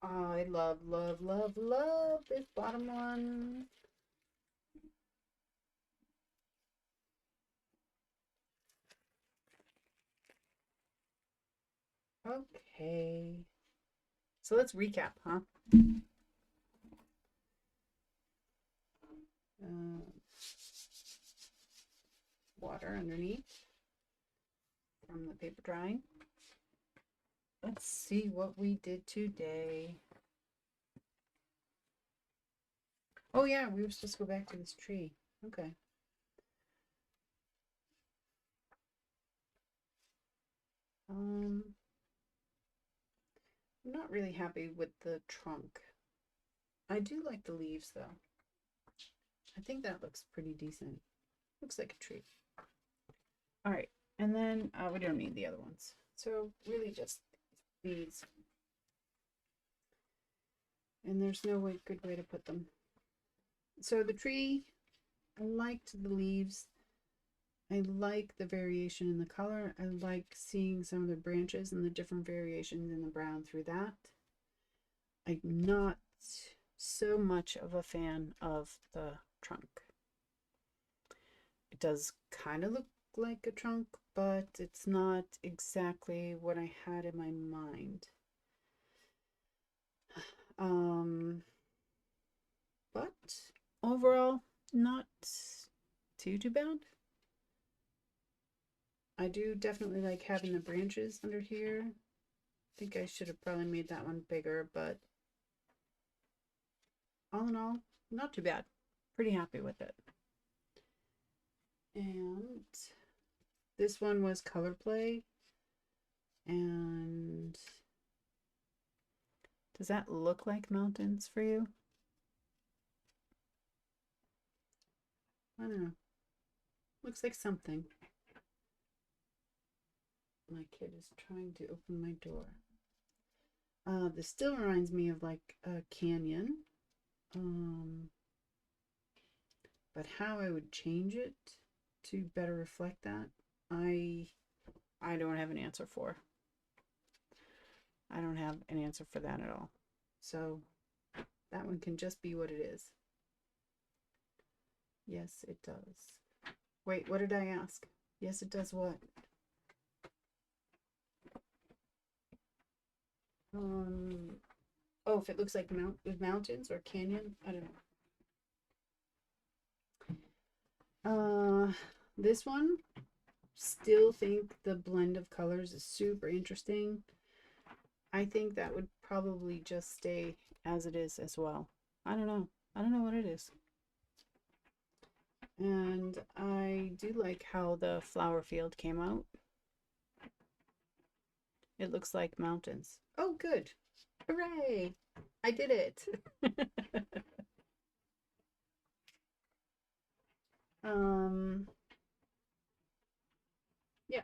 I love, love, love, love this bottom one. Okay. So let's recap, huh? Water underneath from the paper drying. Let's see what we did today. Oh yeah, we were supposed to go back to this tree. Okay. I'm not really happy with the trunk. I do like the leaves though. I think that looks pretty decent. Looks like a tree. All right, and then we don't need the other ones. So really just these. And there's no good way to put them. So the tree, I liked the leaves. I like the variation in the color. I like seeing some of the branches and the different variations in the brown through that. I'm not so much of a fan of the trunk. It does kind of look like a trunk, but it's not exactly what I had in my mind. But overall, not too bad. I do definitely like having the branches under here. I think I should have probably made that one bigger, but all in all, not too bad. Pretty happy with it. And this one was color play. And does that look like mountains for you? I don't know. Looks like something. My kid is trying to open my door. This still reminds me of like a canyon. But how I would change it to better reflect that, I don't have an answer for. I don't have an answer for that at all. So that one can just be what it is. Yes, it does. Wait, what did I ask? Yes, it does what? Oh, if it looks like mountains or canyon, I don't know. This one, still think the blend of colors is super interesting. I think that would probably just stay as it is as well. I don't know. I don't know what it is. And I do like how the flower field came out. It looks like mountains. Oh, good. Hooray! I did it. Yeah.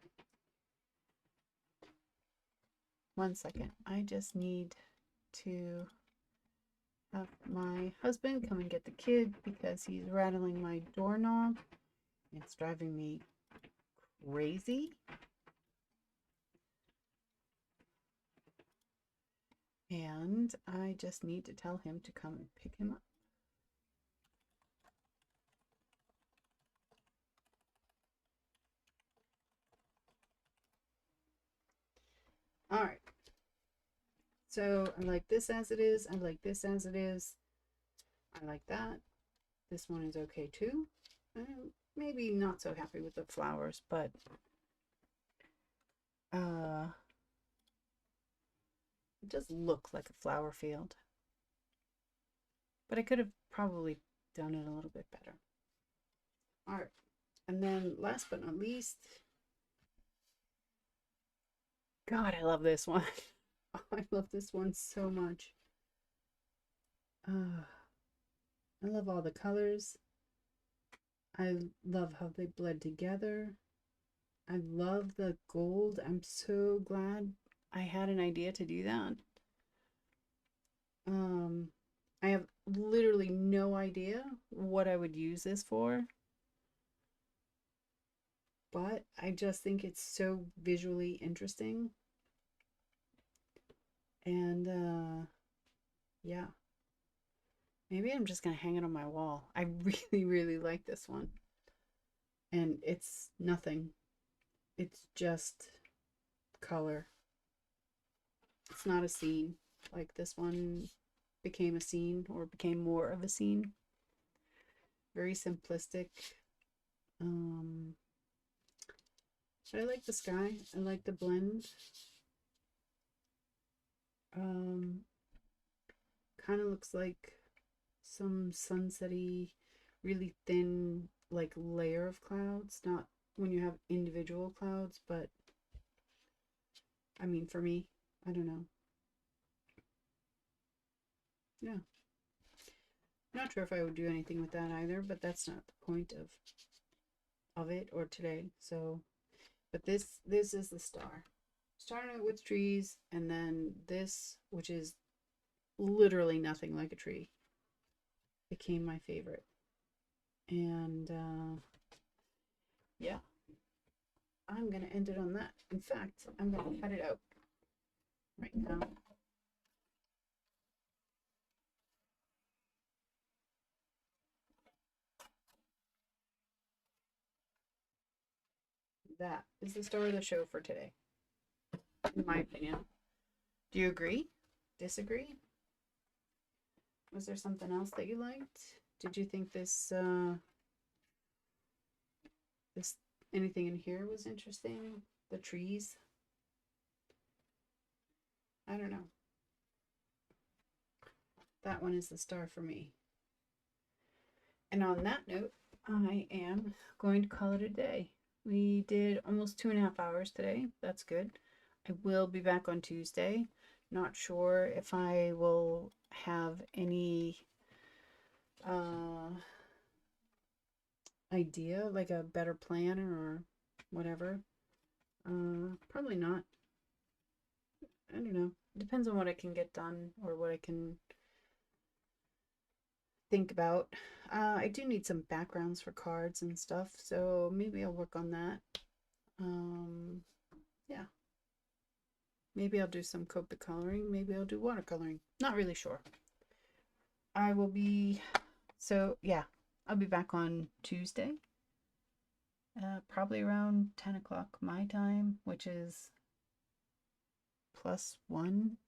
One second. I just need to have my husband come and get the kid because he's rattling my doorknob. It's driving me crazy. And I just need to tell him to come and pick him up. All right. So I like this as it is. I like this as it is. I like that. This one is okay too. Maybe not so happy with the flowers, but it does look like a flower field. But I could have probably done it a little bit better. All right. And then last but not least, God, I love this one. I love this one so much. I love all the colors. I love how they blend together. I love the gold. I'm so glad I had an idea to do that. I have literally no idea what I would use this for, but I just think it's so visually interesting. And yeah, maybe I'm just gonna hang it on my wall. I really, really like this one. And it's nothing. It's just color. It's not a scene. Like this one became a scene or became more of a scene. Very simplistic. But I like the sky. I like the blend. Kind of looks like some sunsetty, really thin, like layer of clouds. Not when you have individual clouds, but I mean, for me, I don't know. Yeah. Not sure if I would do anything with that either, but that's not the point of it or today. So, but this is the star. Starting out with trees, and then this, which is literally nothing like a tree, became my favorite. And yeah, I'm gonna end it on that. In fact, I'm gonna cut it out right now. That is the star of the show for today, in my opinion. Do you agree? Disagree? Was there something else that you liked? Did you think this this anything in here was interesting? The trees? I don't know. That one is the star for me. And on that note, I am going to call it a day. We did almost 2.5 hours today. That's good. I will be back on Tuesday. Not sure if I will have any idea, like a better plan or whatever. Probably not. I don't know. It depends on what I can get done or what I can think about. I do need some backgrounds for cards and stuff, so maybe I'll work on that. Yeah. Maybe I'll do some Copic coloring. Maybe I'll do watercoloring. Not really sure. I will be, so yeah, I'll be back on Tuesday. Probably around 10 o'clock my time, which is +1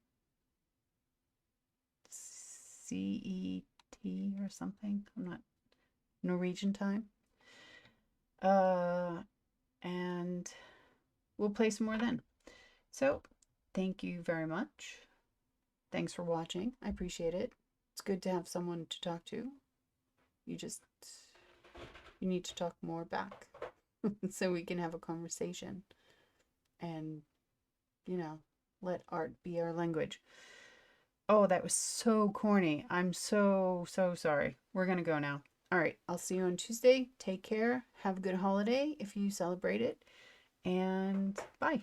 CET or something. I'm not Norwegian time. And we'll play some more then. So, thank you very much. Thanks for watching. I appreciate it. It's good to have someone to talk to. You need to talk more back so we can have a conversation and, let art be our language. Oh, that was so corny. I'm so sorry. We're going to go now. All right. I'll see you on Tuesday. Take care. Have a good holiday if you celebrate it. And bye.